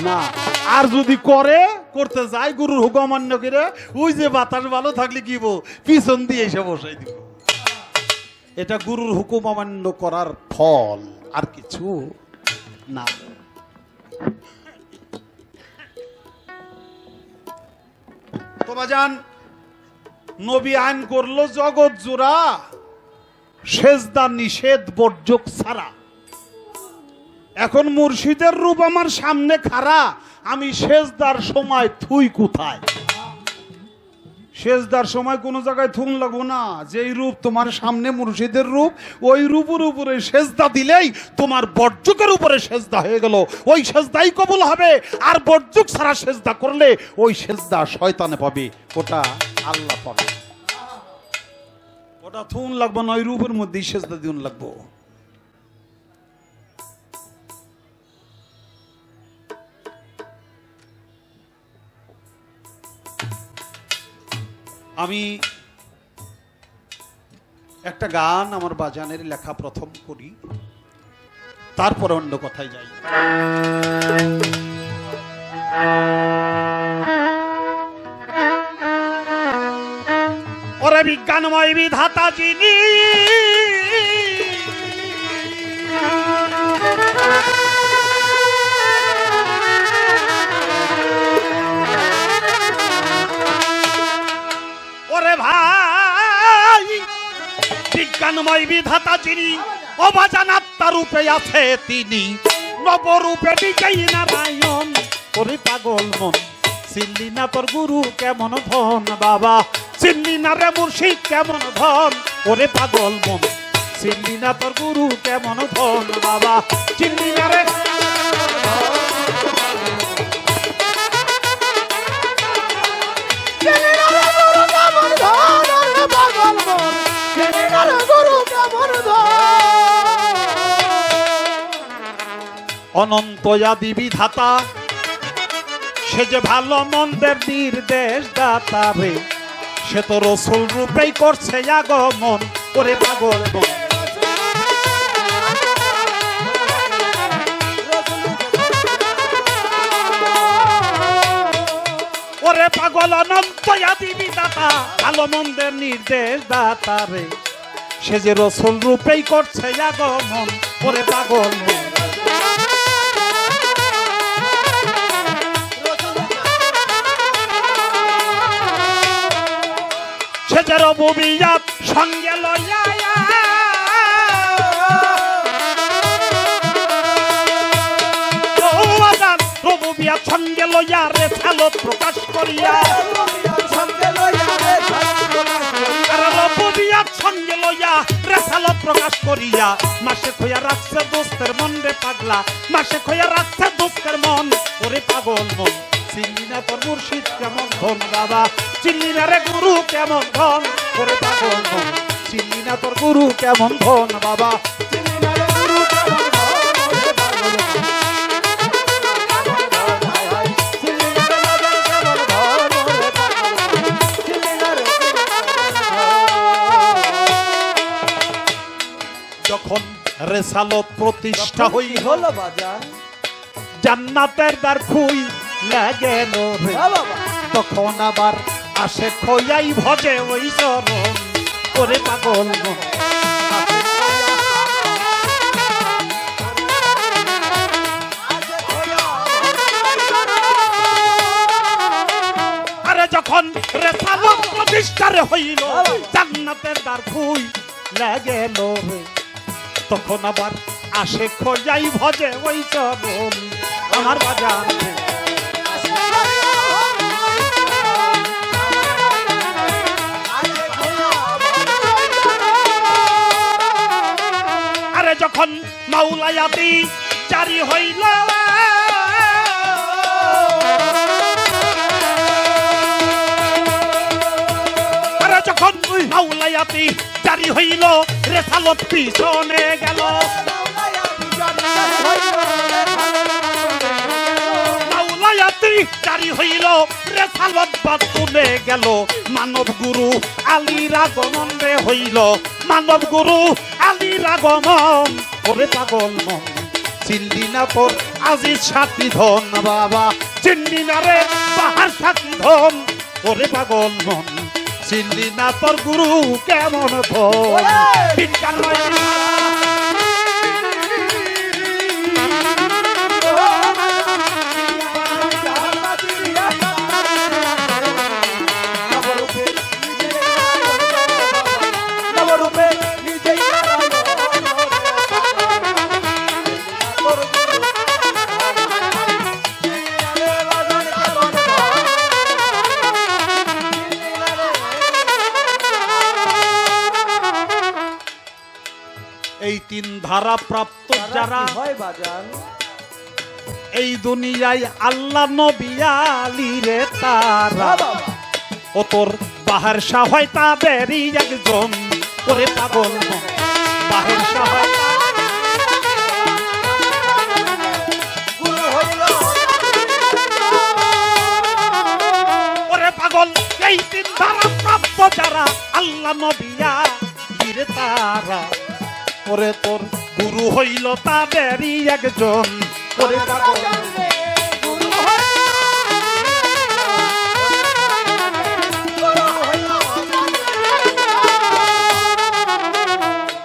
না। আর যদি করতে যায় গুরুর হুকুম অমান্য করে, ওই যে বাতাস ভালো থাকলে কি পিছন দিয়ে এসে বসাই দিব। এটা গুরুর হুকুম অমান্য করার ফল, আর কিছু না। তোমরা জান, নবী আইন করলো জগৎ জোড়া, সেজদা নিষেধ বর্জক ছাড়া। এখন মুর্শিদের রূপ আমার সামনে খাড়া, আমি সেজদার সময় থুই কোথায়? সেজদার সময় কোনো জায়গায় থুন লাগবো না। যেই রূপ তোমার সামনে মুর্শিদের রূপ, ওই রূপের উপরে সেজদা দিলেই তোমার বর্জকের উপরে সেজদা হয়ে গেল, ওই সেজদাই কবুল হবে। আর বর্জক ছাড়া সেজদা করলে ওই সেজদা শয়তানে পাবে, ওটা আল্লাহ পাবে। ওটা থুন লাগবো না, ওই রূপের মধ্যেই সেজদা দিন লাগবো। আমি একটা গান আমার বাজানের লেখা প্রথম করি, তারপরে অন্য কথায় যাই। ওরে বিজ্ঞানময় বিধাতা যিনি, ভাই বিজ্ঞানময় বিধাতা যিনি, অবাজান আত্মা রূপে আছে তিনি, নবরূপে বিজয়ী নারায়ণ। ওরে পাগল মন, চিনলি না তোর গুরু কেমন ধন, বাবা চিনলি না রে মুর্শিদ কেমন ধন। ওরে পাগল মন, চিনলি না তোর গুরু কেমন ধন, বাবা চিনলি না রে। অনন্ত আদি বিধাতা সে যে ভালো মন্দের নির্দেশ দাতা রে, সে তো রসুল রূপেই করছে আগমন। ওরে পাগল মন, ওরে পাগল অনন্ত আদি বিধাতা, ভালো মন্দের নির্দেশ দাতা রে, সে যে রসুল রূপেই করছে আগমন। ওরে পাগল মন, সে যে রবুবিয়াত সঙ্গে লইয়া, রবুবিয়াত সঙ্গে লইয়া রেসালত প্রকাশ করিয়া, রবুবিয়াত সঙ্গে লইয়া রেসালত প্রকাশ করিয়া, মাসে খোয়া রাখছে দোস্তের মন রে পাগলা, মাসে খোয়া রাখছে দোস্তের মন। ওরে পাগল মন, চিনলি না তোর মুর্শিদ কেমন ধন বাবা, চিনলি না রে গুরু কেমন ধন। ওরে পাগল মন, চিনলি না তোর গুরু কেমন ধন বাবা, চিনলি না রে গুরু কেমন ধন। ওরে পাগল মন, চিনলি না রে নজর কেমন ধন। ওরে পাগল মন, চিনলি না রে যখন রেসালত প্রতিষ্ঠা হই
হলো বাজান,
জান্নাতের দ্বার খুই লাগেল রে, তখন আবার আসে খোয়াই ভজে ওই চরণ। ওরে পাগল মন, আরে যখন রেসালত প্রতিষ্ঠা হইল, জান্নাতের দ্বার খুই লাগেল রে, তখন আবার আসে খোঁজাই ভজে ওই চরণ। আমার বাজান রে, আরে যখন মাওলায়াতি জারি হইল, আরে যখন মাওলায়াতি জারি হইল, রেসালত পিছনে গেল, মাওলায়াতি জারি হইল, রেসালত বাদ তুলে গেল, মানব গুরু আলীর আগমন রে হইল, মানব গুরু আলীর আগমন। ওরে পাগল মন, চিনলি না তোর আজিজ সাথী ধন বাবা, চিনলি না রে বাহার সাথী ধন। ওরে পাগল মন, চিনলি না তোর গুরু কেমন ধন। বিজ্ঞান নয় এই তিন ধারা প্রাপ্ত যারা
হয় বাজান,
এই দুনিয়ায় আল্লাহ নবী আলী রে তারা, ও তোর বাহার শাহ হয় তাদেরই একজন। ওরে পাগল মন, বাহার শাহ হয় ওরে পাগল, এই তিন ধারা প্রাপ্ত যারা আল্লাহ নবী আলী রে তারা, ওরে তোর গুরু হইল তাদেরই একজন। ওরে পাগল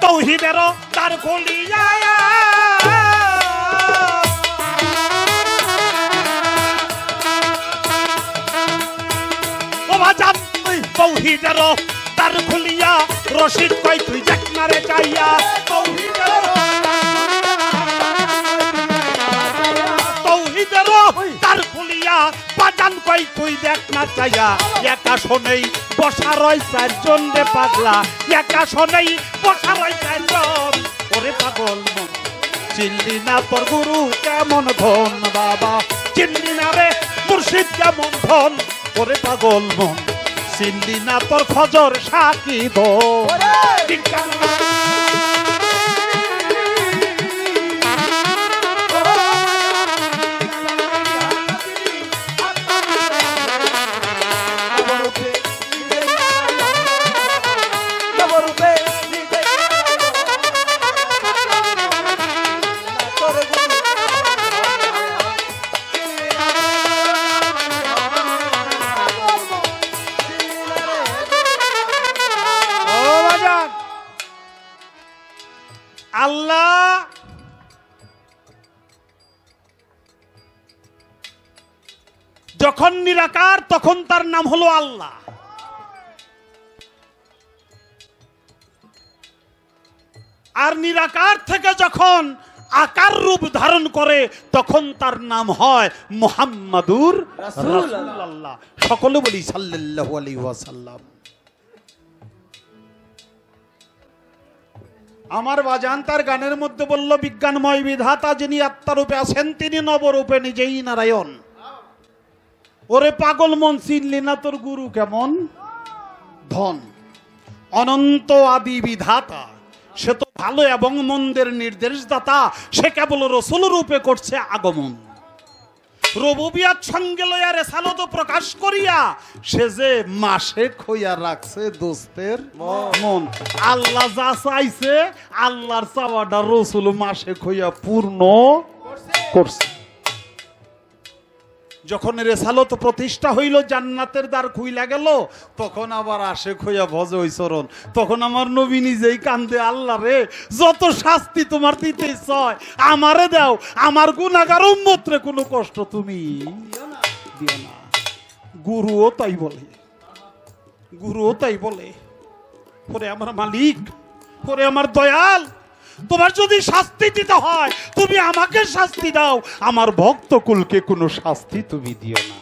তৌহিদের দ্বার খুলিয়া, ও বাজান তৌহিদের দ্বার খুলিয়া, রশিদ কই তুই দেখ না রে চাইয়া, তৌহিদের দ্বার খুলিয়া, বাজান কই তুই দেখ না চাইয়া, একা শোনেই বসা রয় চারজন রে পাগলা, একা শোনেই বসা রয় চারজন। ওরে পাগল মন, চিনলি না তোর গুরু কেমন ধন বাবা, চিনলি না রে মুর্শিদ কেমন ধন। ওরে পাগল মন, চিনলি না তোর ফজর সাকি ধন। যখন নিরাকার তখন তার নাম হলো আল্লাহ। আর নিরাকার থেকে যখন আকার রূপ ধারণ করে তখন তার নাম হয় মুহাম্মাদুর রাসূলুল্লাহ। সকলে বলি সাল্লাল্লাহু আলাইহি ওয়াসাল্লাম। আমার বাজান তার গানের মধ্যে বলল, বিজ্ঞানময় বিধাতা যিনি আত্মারূপে আছেন তিনি নবরূপে নিজেই নারায়ণ। ওরে পাগল মন, চিনলি না তোর গুরু কেমন ধন। অনন্ত আদি বিধাতা, সে তো ভালো এবং মন্দের নির্দেশদাতা, সে কেবল রসুল রূপে করছে আগমন। রবুবিয়াত সঙ্গে লইয়া রেসালত প্রকাশ করিয়া সে যে মাসে খইয়া রাখছে দোস্তের মন। আল্লাহ যা চাইছে আল্লাহর চাওয়াটা রসুল মাসে খইয়া পূর্ণ করছে। যখন রেসালত প্রতিষ্ঠা হইল, জান্নাতের দ্বার খুইলা গেল, তখন আবার আশেক হইয়া ভজে ওই চরণ। তখন আমার নবী নিজেই কান্দে, আল্লাহ রে যত শাস্তি তোমার দিতে চায় আমারে দাও, আমার গুনাহগার উম্মত রে কোনো কষ্ট তুমি দিও না। গুরুও তাই বলে, গুরুও তাই বলে, ওরে আমার মালিক, ওরে আমার দয়াল, তোমার যদি শাস্তি দিতে হয় তুমি আমাকে শাস্তি দাও, আমার ভক্ত কুলকে কোনো শাস্তি তুমি দিও না।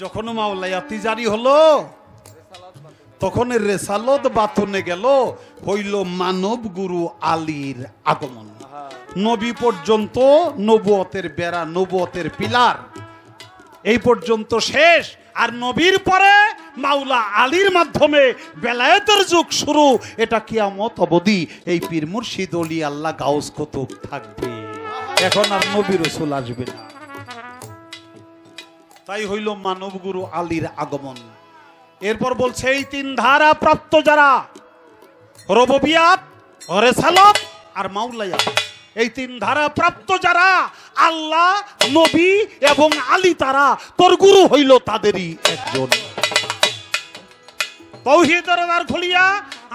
যখন মাওলায়াতি জারি হলো তখন রেসালত বাতনে গেল, হইল মানব গুরু আলীর আগমন। নবী পর্যন্ত নবুয়তের বেড়া, নবুয়তের পিলার এই পর্যন্ত শেষ। আর নবীর পরে মাওলা আলীর মাধ্যমে বেলায়েতের যুগ শুরু। এটা কিয়ামত অবধি এই পীর মুর্শিদ ওলি আল্লাহ গাউস কুতুব থাকবে, এখন আর নবী রাসূল আসবে না। তাই হইল মানব গুরু আলীর আগমন। এরপর বলছে এই তিন ধারা প্রাপ্ত যারা, রুবুবিয়াত, রিসালাত আর মাওলায়াত, এই তিন ধারা প্রাপ্ত যারা আল্লাহ, নবী এবং আলী, তারা তোর গুরু হইল তাদেরই একজন। তাওহীদের দ্বার খুলিয়া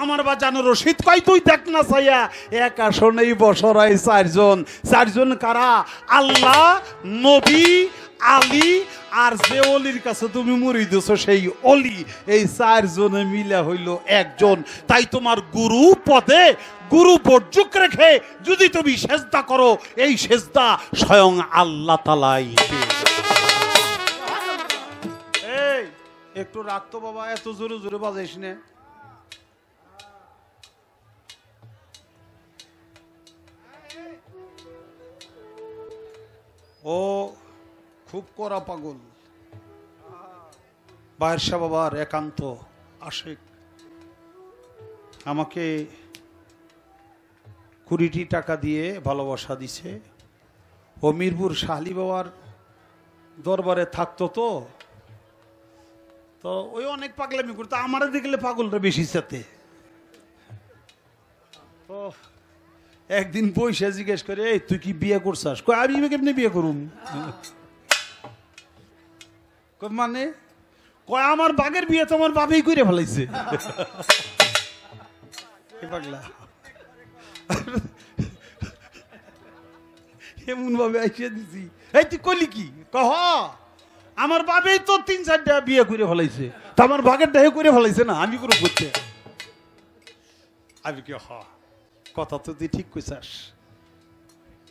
আমার বাজানো রশিদ কই তুই দেখ না চাইয়া, এক আসনেই বসরাই চারজন। চারজন কারা? আল্লাহ, নবী, আলী আর যে অলির কাছে তুমি মুড়ি দিছো সেই অলি। এই চারজনে মিলে হইল একজন। তাই তোমার গুরু পদে গুরু বর্জুক রেখে যদি তুমি সেজদা করো, এই সেজদা স্বয়ং আল্লাহ তাআলাই। এই একটু রাখতো বাবা, এত জোরে জোরে বাজাইস না। ও খুব কড়া পাগল, বাদশা বাবার একান্ত আশিক। আমাকে 20টি টাকা দিয়ে ভালোবাসা দিছে। ও মিরপুর শাহলি বাবার দরবারে থাকতো, তো ওই অনেক পাগলামি করতো। আমারে দেখলে পাগলটা বেশি সাথে। তো একদিন পয়সা জিজ্ঞেস করে, এই তুই কি বিয়ে করছাস? কই আমি কেমনি বিয়ে করুম? মানে কয় আমার বাগের বিয়ে তো আমার বাবাই করে ফেলাইছে। পাগলা এমন ভাবে আইসা দিছি, এই তুই কলি কি? কহ আমার বাবাই তো 3-4টা বিয়ে করে ফেলাইছে, তা আমার বাগের দেহে করে ফেলাইছে না, আমি করে করতে। আমি কি কথা তো তুই ঠিক কইছাস।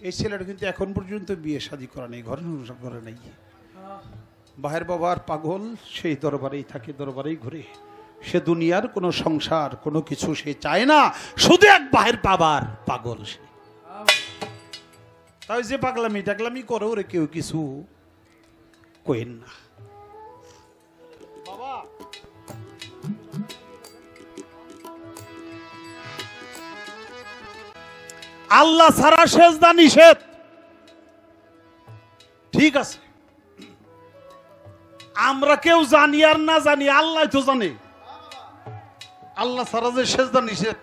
এই ছেলেটা কিন্তু এখন পর্যন্ত বিয়ে শাদী করা নেই, ঘরে সংসার করে নাই। বাহের বাবার পাগল, সেই দরবারেই থাকে, দরবারেই ঘুরে। সে দুনিয়ার কোনো সংসার কোনো কিছু সে চায় না, শুধু এক বাহের বাবার পাগল সে। তাই যে পাগলামি টাগলামি করে ওরে কেউ কিছু কইেন না। বাবা আল্লাহ ছাড়া সেজদা নিষেধ, ঠিক আছে। আমরা কেউ জানি আর না জানি, আল্লাহ তো জানে। আল্লাহ ছাড়া যে সেজদা নিষেধ,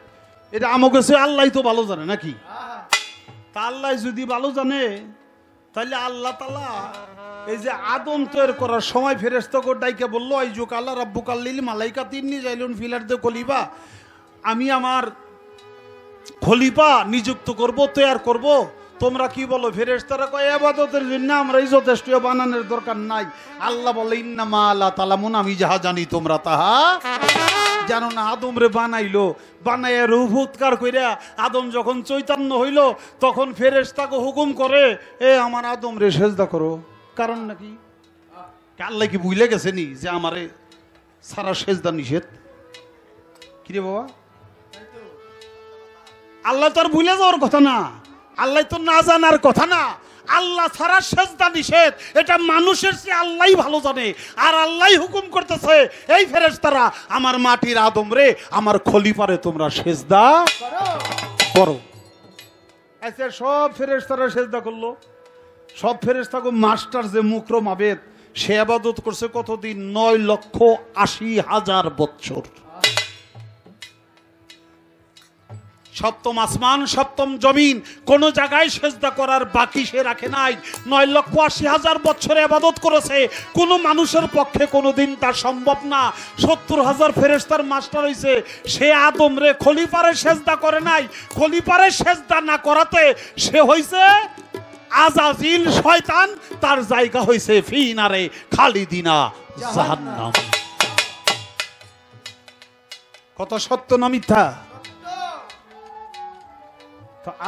এটা আমাকে আল্লাহ তো ভালো জানে নাকি? তা আল্লাহ যদি ভালো জানে, তাহলে আল্লাহ তাআলা এই যে আদম তৈরি করার সময় ফেরেশতাকে ডাইকে বললো, এই যুগ আল্লাহ রাব্বুকাল লিল মালাইকাতি ইন্নী জাইলুন ফিল আরদি খলিফা, আমি আমার খলিফা নিযুক্ত করব, তৈয়ার করব। তোমরা কি বলো? ফেরেশতারা কয় ইবাদতের জন্য আমরাই যথেষ্ট, বানানোর দরকার নাই। আল্লাহ বলে ইন্নামা লা তালামুন, আমি যাহা জানি তোমরা তাহা জানো না। আদম রে বানাইলো, বানাইয়া রূহ উৎকার কইরা আদম যখন চৈতন্য হইল তখন ফেরেশতাকে হুকুম করে, এ আমার আদম রে সেজদা করো। কারণ নাকি আল্লাহ কি ভুলে গেছে নি যে আমারে সারা সেজদা নিষেধ? কিরে বাবা, আল্লাহ তো আর ভুলে যাওয়ার কথা না, আল্লাহ তো না জানার কথা না। আল্লাহ ছাড়া সেজদা নিষেধ, এটা মানুষের চেয়ে আল্লাহই ভালো জানে। আর আল্লাহই হুকুম করতেছে, এই ফেরেশতারা আমার মাটির আদম রে, আমার খলিফারে তোমরা সেজদা করো। আচ্ছা, সব ফেরেশতারা সেজদা করলো। সব ফেরেশতাকে মাস্টার যে মুকরম আবেদ, সে ইবাদত করছে কতদিন? 9,80,000 বছর। সপ্তম আসমান, সপ্তম জমিন, কোন জায়গায় সেজদা করার বাকি সে রাখে নাই। 9,80,000 বছরে ইবাদত করেছে। কোন মানুষের পক্ষে কোনোদিন তা সম্ভব না। 70,000 ফেরেশতার মাস্টার হইছে, সে আদম রে খলিফারে সেজদা করে নাই। খলিফারে সেজদা না করাতে সে হইছে আজাজিল, শয়তান। তার জায়গা হইছে ফি নারে খালিদিনা জাহান্নাম। কত সত্য না মিথ্যা?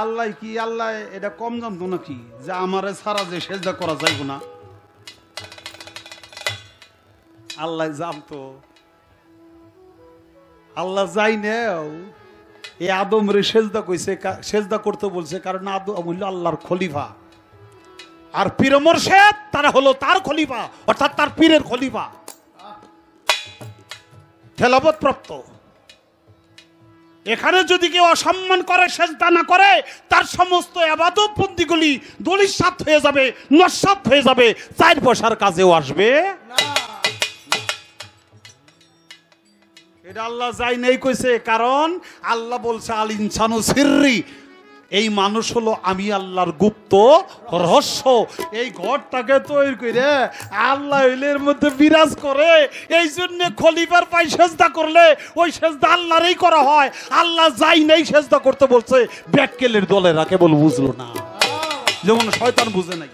আল্লাহ কি আল্লাহ এটা কম জানতো নাকি যে আমারে সারা যে সেজদা করা যাইব না? আল্লাহ জানতো। আল্লাহ যাই নেও এই আদম রে সেজদা কইছে, সেজদা করতে বলছে, কারণ আদম হইল আল্লাহর খলিফা। আর পীর মুর্শিদ তারা হলো তার খলিফা, অর্থাৎ তার পীরের খলিফা, খেলাফত প্রাপ্ত। এখানে যদি কেউ অসম্মান করে, সেজদা না করে, তার সমস্ত ইবাদত বন্দিগুলি দলিসাৎ হয়ে যাবে, নস্যাৎ হয়ে যাবে, 4 পয়সার কাজেও আসবে না। এটা আল্লাহ যাই নেই কইছে, কারণ আল্লাহ বলছে আল ইনসানু সিররি, এই মানুষ হলো আমি আল্লাহর গুপ্ত রহস্য। এই ঘরটাকে তৈরি করে আল্লাহ এর মধ্যে বিরাজ করে। এই জন্য খলিফার পাই সেজদা করলে ওই সেজদা আল্লাহরই করা হয়। আল্লাহ যাই নেই সেজদা করতে বলছে, ব্যাককেলের দলেরা কেবল বুঝলো না। যেমন শয়তান বুঝে নাই,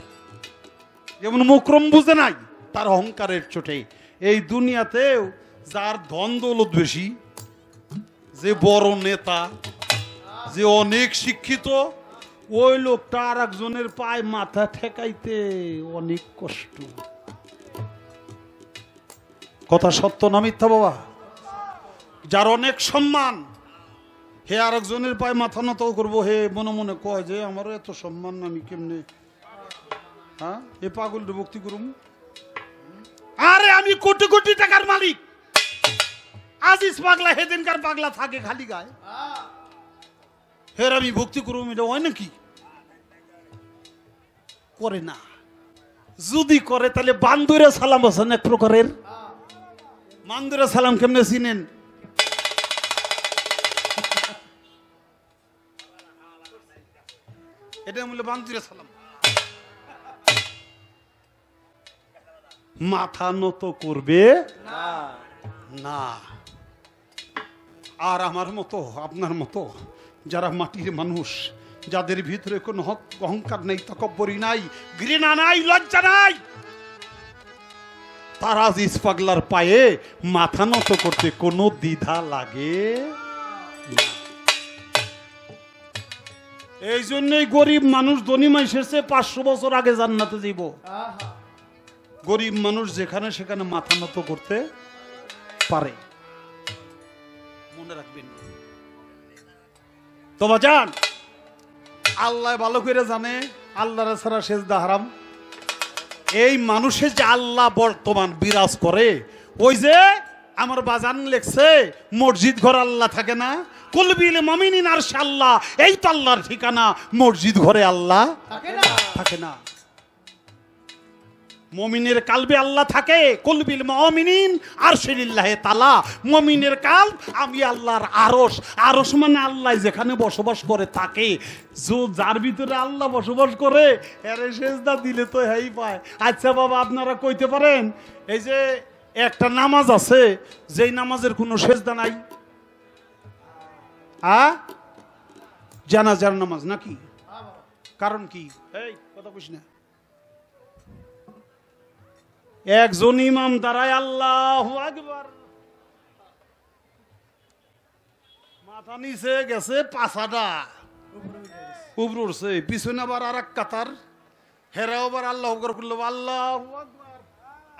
যেমন মুকরম বুঝে নাই, তার অহংকারের চোটে। এই দুনিয়াতেও যার ধন দৌলত বেশি, যে বড় নেতা, যে অনেক শিক্ষিত, ওই লোকটা আর একজনের পায়ে মাথা ঠেকাইতে অনেক কষ্ট। কথা সত্য না মিথ্যা বাবা? যার অনেক সম্মান, হে আর একজনের পায়ে মাথা নত করবো, হে মনে মনে কয় যে আমারও এত সম্মান, আমি কেমনে হ্যাঁ এ পাগল ভক্তি করুম? আরে আমি কোটি কোটি টাকার মালিক। আজিজ পাগলা হেদিনকার পাগলা থাকে খালি গায়ে, হের আমি ভক্তি করুম, এটা হয় নাকি? করে না। যদি করে তাহলে বান্দুরে সালাম আছেন এক প্রকারের। বান্দুরে সালাম কেমনে চিনেন? এটা বলে বান্দুরে সালাম। মাথা নত করবে না। আর আমার মতো, আপনার মতো যারা মাটির মানুষ, যাদের ভিতরে কোনো অহংকার নেই, তকব্বরি নাই, ঘৃণা নাই, লজ্জা নাই, তারা আজিজ পাগলার পায়ে মাথা নত করতে কোনো দ্বিধা লাগে না। এই জন্যই গরিব মানুষ ধনী মানুষের চেয়ে 500 বছর আগে জান্নাতে যাইব। গরিব মানুষ যেখানে সেখানে মাথা নত করতে পারে, মনে রাখবেন। তো বাজান, আল্লাহ ভালো করে জানে আল্লাহর ছাড়া সেজদা হারাম। এই মানুষের যে আল্লাহ বর্তমান বিরাজ করে, ওই যে আমার বাজান লেখছে মসজিদ ঘর আল্লাহ থাকে না, কুলবিল মুমিনিন আরশে আল্লাহ, এই তো আল্লাহর ঠিকানা। মসজিদ ঘরে আল্লাহ থাকে না। মুমিনের কালবে আল্লাহ থাকে, কুলবিল মুমিনিন আরশিল্লাহি তাআলা। মুমিনের কাল আমি আল্লাহর আরশ। আরশ মানে আল্লাহ যেখানে বসবাস করে থাকে। যার ভিতরে আল্লাহ বসবাস করে এরে সেজদা দিলে তো হেই পায়। আচ্ছা বাবা, আপনারা কইতে পারেন এই যে একটা নামাজ আছে যেই নামাজের কোনো সেজদা নাই, জানাজার নামাজ নাকি? কারণ কি? এই কথা বুঝ না। একজন ইমাম দাঁড়ায় আল্লাহু আকবার, মাথা নিচে গেছে, পাছাটা উপরে উঠছে, পিছনে আবার আর এক কাতার, হেরাও আবার আল্লাহু আকবার করলো, আল্লাহু আকবার,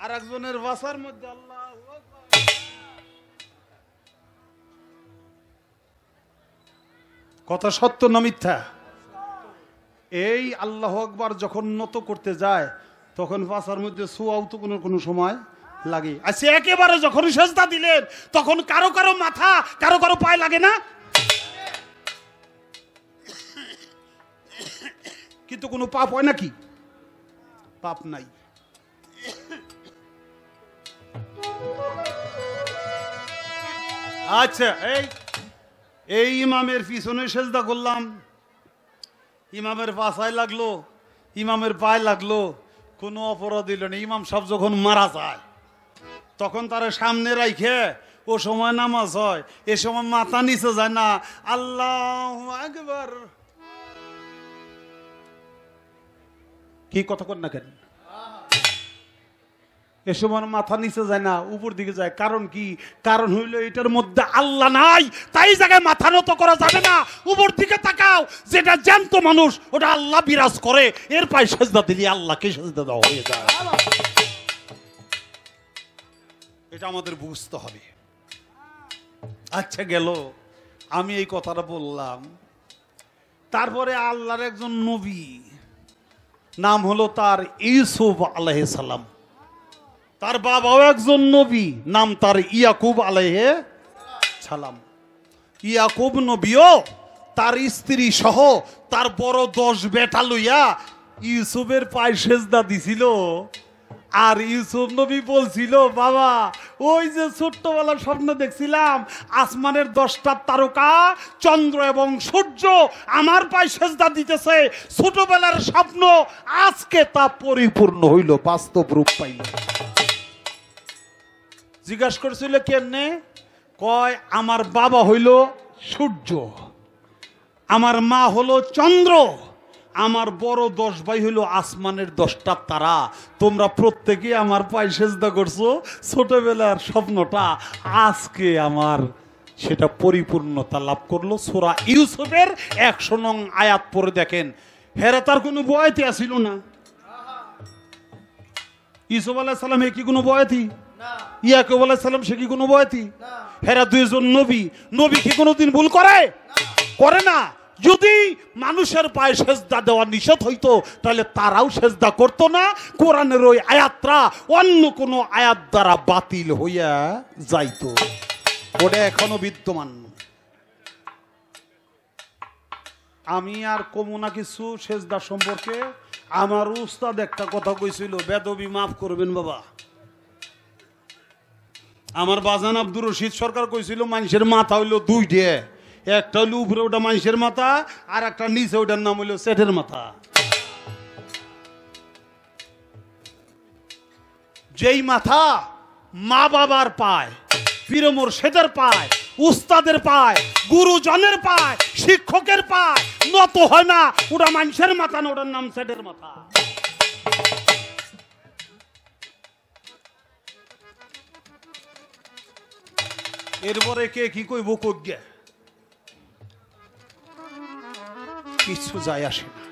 আর একজনের বাসার মধ্যে আল্লাহু আকবার। কথা সত্য না মিথ্যা? এই আল্লাহু আকবার যখন নত করতে যায় তখন বাসার মধ্যে সুয়াও তো কোনো সময় লাগে। আচ্ছা, একেবারে যখন সেজদা দিলেন তখন কারো কারো মাথা, কারো কারো পায়ে লাগে না? কিন্তু কোনো পাপ হয় নাকি? পাপ নাই। আচ্ছা, এই ইমামের পিছনে সেজদা করলাম, ইমামের পাছায় লাগলো, ইমামের পায়ে লাগলো, কোনো অপরাধ দিল না। ইমাম সাহেব যখন মারা যায় তখন তারা সামনে রাইখে ও সময় নামাজ হয়, এ সময় মাথা নিচে যায় না, আল্লাহু আকবার। কি কথা কর না কেন? এ সময় মাথা নিচে যায় না, উপর দিকে যায়। কারণ কি? কারণ হইল এটার মধ্যে আল্লাহ নাই, তাই জায়গায় মাথা নত করা যাবে না। উপর দিকে তাকাও, যেটা জ্যান্ত মানুষ ওটা আল্লাহ বিরাজ করে, এর পায়ে সেজদা দিলে আল্লাহকে সেজদা দেওয়া হয়ে যায়। এটা আমাদের বুঝতে হবে। আচ্ছা, গেল, আমি এই কথাটা বললাম। তারপরে আল্লাহর একজন নবী, নাম হলো তার ইউসুফ আলাইহিস সালাম। তার বাবাও একজন নবী, নাম তার ইয়াকুব আলাইহিস সালাম। ইয়াকুব নবীও তার স্ত্রী সহ তার বড় 10 বেটা লইয়া ইউসুফের পায়ে সেজদা দিছিল। আর ইউসুফ নবী বলছিল, বাবা, ওই যে ছোট্টবেলা স্বপ্ন দেখছিলাম, আসমানের 10টা তারকা, চন্দ্র এবং সূর্য আমার পায়ে সেজদা দিতেছে, ছোটবেলার স্বপ্ন আজকে তা পরিপূর্ণ হইল, বাস্তব রূপ পাইল। জিজ্ঞাসা করছিল কেমনে? কয়, আমার বাবা হইল সূর্য, আমার মা হলো চন্দ্র, আমার বড় 10 ভাই হইল আসমানের 10টা তারা। তোমরা প্রত্যেকে আমার পায়ে সেজদা করছো, ছোটবেলার স্বপ্নটা আজকে আমার সেটা পরিপূর্ণতা লাভ করলো। সূরা ইউসুফের 100 নং আয়াত পড়ে দেখেন। হেরা তার কোনো বয়াতি আসিল না। ইউসুফ আলাইহিস সালাম কি কোনো বয়াতি? ইয়াকুব আলাইহিস সালাম সে কি কোনো বয়াতি? হেরা দুইজন নবী, নবী কি কোনোদিন ভুল করে? করে না। যদি মানুষের পায়ে সেজদা দেওয়া নিষেধ হইতো তাহলে তারাও সেজদা করতো না। কোরআনের ওই আয়াতটা অন্য কোনো আয়াত দ্বারা বাতিল হইয়া যাইতো, ওটা এখনো বিদ্যমান। আমি আর কমু না কিছু সেজদা সম্পর্কে। আমার উস্তাদ একটা কথা কইছিল, বেদবি মাফ করবেন বাবা। আমার বাজান আব্দুর রশিদ সরকার কইছিল, মানুষের মাথা হইলো 2টে, একটা হইলো উপরে ওটা মানুষের মাথা, আর একটা নিচে ওটার নাম হইলো সেটের মাথা। যেই মাথা মা বাবার পায়, পীর মুর্শিদের পায়, উস্তাদের পায়, গুরুজনের পায়, শিক্ষকের পায় নত হয় না, ওটা মানুষের মাথা না, ওটার নাম সেটের মাথা। এরপরে কে কি কইব কইগে কিছু যায় আসে না।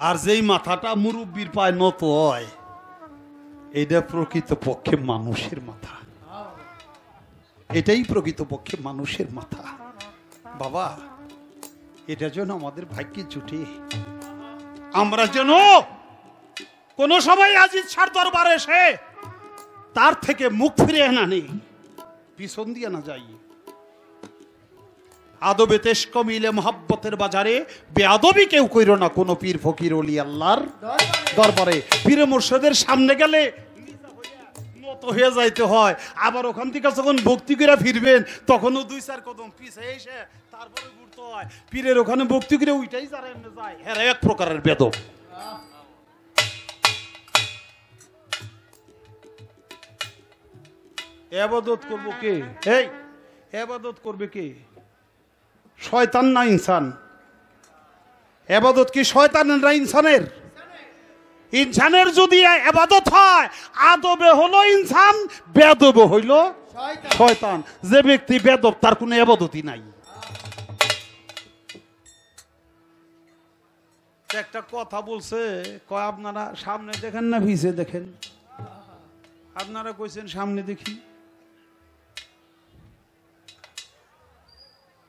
আর যেই মাথাটা মুরব্বীর পায় নত হয়, এটা প্রকৃত পক্ষে মানুষের মাথা। এটাই প্রকৃত পক্ষে মানুষের মাথা। বাবা, এটা যেন আমাদের ভাগ্যে জুটে, আমরা যেন কোন সময় আজিজ শাহর দরবারে এসে তার থেকে মুখ ফিরে না নেই, পিছন দিয়ে না যাই। আদবে তেশক মিলে মোহাব্বতের বাজারে বেআদবি কেউ কইরো না কোনো পীর ফকির ওলি আল্লাহর দরবারে। পীর মুর্শিদের সামনে গেলে নত হয়ে যাইতে হয়, আবার ওখান থেকে যখন ভক্তি করে ফিরবেন তখনও 2-4 কদম পিছে এসে তারপরে ঘুরতে হয়। পীরের ওখানে ভক্তি করে ওইটাই যারা এমনি যায়, হ্যাঁ এক প্রকারের বেদব। ইবাদত করবো কে? এই এবাদত করবে কে? শয়তান না ইনসান? এবাদত কি শয়তানের না ইনসানের? ইনসানের যদি এবাদত হয় আদবে হলো ইনসান, বেদবে হইল শয়তান। যে ব্যক্তি বেদব তার কোনো এবাদতই নাই। একটা কথা বলছে, কয় আপনারা সামনে দেখেন না পিছে দেখেন? আপনারা কইছেন সামনে দেখি।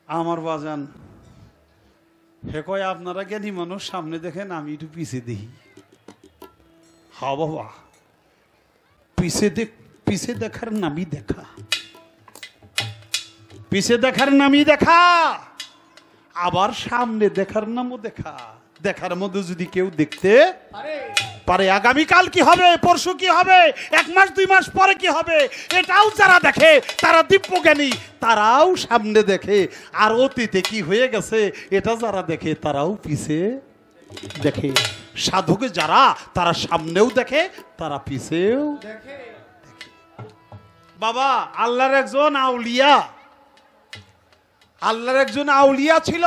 আমার বাজান হে কয় আপনারা জ্ঞানী মানুষ সামনে দেখেন, আমি একটু পিছে দেখি। হা বাবা, পিছে দেখার নামই দেখা, পিছে দেখার নামই দেখা, আবার সামনে দেখার নামও দেখা। দেখার মধ্যে যদি কেউ দেখতে পারে আগামীকাল কি হবে, পরশু কি হবে, 1 মাস 2 মাস পরে কি হবে, এটাও যারা দেখে তারা দিব্যজ্ঞানী, তারাও সামনে দেখে। আর অতীতে কি হয়ে গেছে এটা যারা দেখে তারাও পিছে দেখে। সাধকে যারা তারা সামনেও দেখে, তারা পিছেও দেখে। বাবা আল্লাহর একজন আউলিয়া, আল্লাহর একজন আউলিয়া ছিল,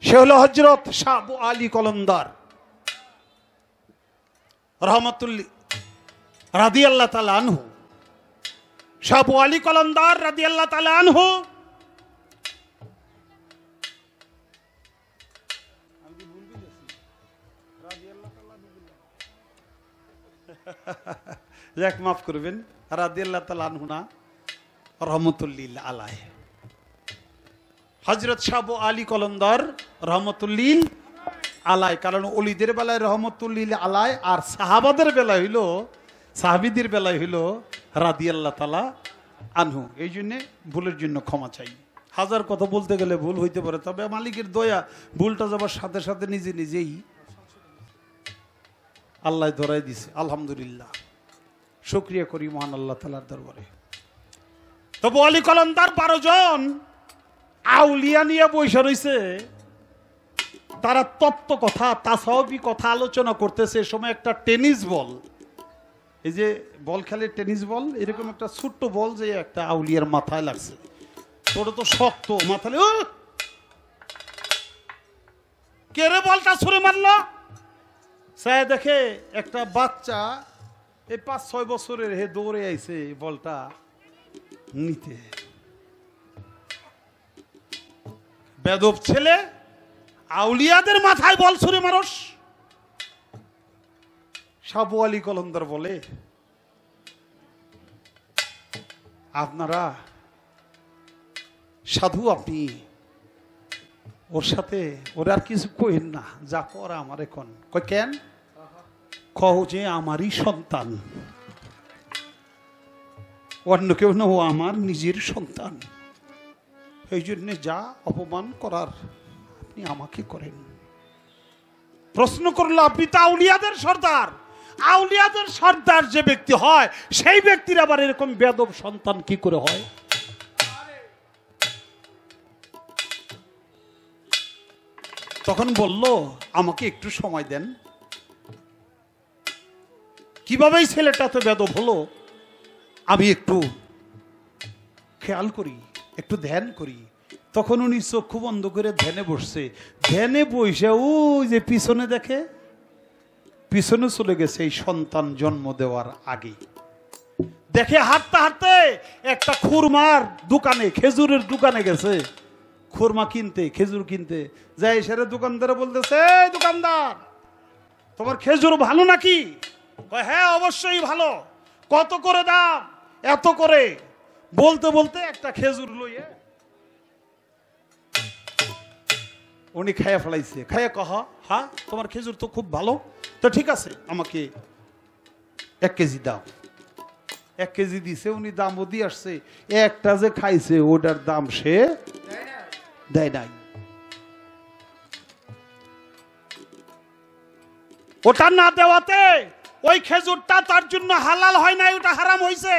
সে হলো হযরত শাহ আবু আলী কলন্দার রহমতুল্লাহ রাদিয়াল্লাহু তাআলা আনহু। শাহ আবু আলী কলন্দার রাদিয়াল্লাহু তাআলা আনহু যাক মাফ করবেন, রাদিয়াল্লাহু তাআলা আনহু না, রহমতুল্লাহ আলাইহি। হযরত শাহ আবু আলী কলন্দার রহমতুল্লিল আলাই, কারণ অলিদের বেলায় রহমতুল্লিল আলাই, আর সাহাবাদের বেলায় হইল, সাহাবীদের বেলায় হইল রাদিয়াল্লাহু তাআলা আনহু। এই জন্যে ভুলের জন্য ক্ষমা চাই। হাজার কথা বলতে গেলে ভুল হইতে পারে, তবে মালিকের দয়া ভুলটা যাবার সাথে সাথে নিজে নিজেই আল্লাহ ধরাই দিছে। আলহামদুলিল্লাহ, শুকরিয়া করি মহান আল্লাহ তাআলার দরবারে। তবু আলী কলন্দার 12 জন আউলিয়া নিয়ে বসে রয়েছে, তারা তত্ত্ব কথা, তাসাউফি কথা আলোচনা করতেছে। সময় একটা টেনিস বল, এই যে বল খেলে টেনিস বল, এরকম একটা ছোট্ট বল যে একটা আউলিয়ার মাথায় লাগছে। তোরা তো শক্ত মাথায়, কে রে বলটা ছুঁড়ে মারলো? সে দেখে একটা বাচ্চা এই 5-6 বছরের হে দৌড়ে আইছে বলটা নিতে। বেদব ছেলে, আউলিয়াদের মাথায় বল ছুঁড়ে মারস। শাহ আবু আলী কলন্দার বলে, আপনারা সাধু, আপনি ওর সাথে ওর আর কিছু কইেন না, যা করা আমার এখন। কই কেন? কও যে আমারই সন্তান, অন্য কেউ না, ও আমার নিজের সন্তান। এই জন্য যা অপমান করার আপনি আমাকে করেন। প্রশ্ন করলো, আপনি তো আউলিয়াদের সর্দার, আউলিয়াদের সর্দার যে ব্যক্তি হয় সেই ব্যক্তির আবার এরকম বেদব সন্তান কি করে হয়? তখন বলল, আমাকে একটু সময় দেন, কিভাবে এই ছেলেটা তো বেদব হলো আমি একটু খেয়াল করি, একটু ধ্যান করি। তখন উনি চক্ষু বন্ধ করে ধ্যানে বসছে। ধ্যানে বসে ওই যে পিছনে দেখে, পিছনে চলে গেছে এই সন্তান জন্ম দেওয়ার আগে। দেখে হাঁটতে হাঁটতে একটা খুরমার দোকানে, খেজুরের দোকানে গেছে খুরমা কিনতে, খেজুর কিনতে। যাই সেরে দোকানদারে বলতেছে, দোকানদার তোমার খেজুর ভালো নাকি? হ্যাঁ অবশ্যই ভালো। কত করে দাম? এত করে। বলতে বলতে একটা খেজুর লইয়ে উনি খাইয়া ফেলাইছে। খাইয়া কহ, হ্যাঁ তোমার খেজুর তো খুব ভালো, তো ঠিক আছে আমাকে 1 কেজি দাও। 1 কেজি দিছে, উনি দামও দিয়ে আসছে। একটা যে খাইছে ওটার দাম সে দেয় নাই। ওটা না দেওয়াতে ওই খেজুরটা তার জন্য হালাল হয় নাই, ওটা হারাম হয়েছে।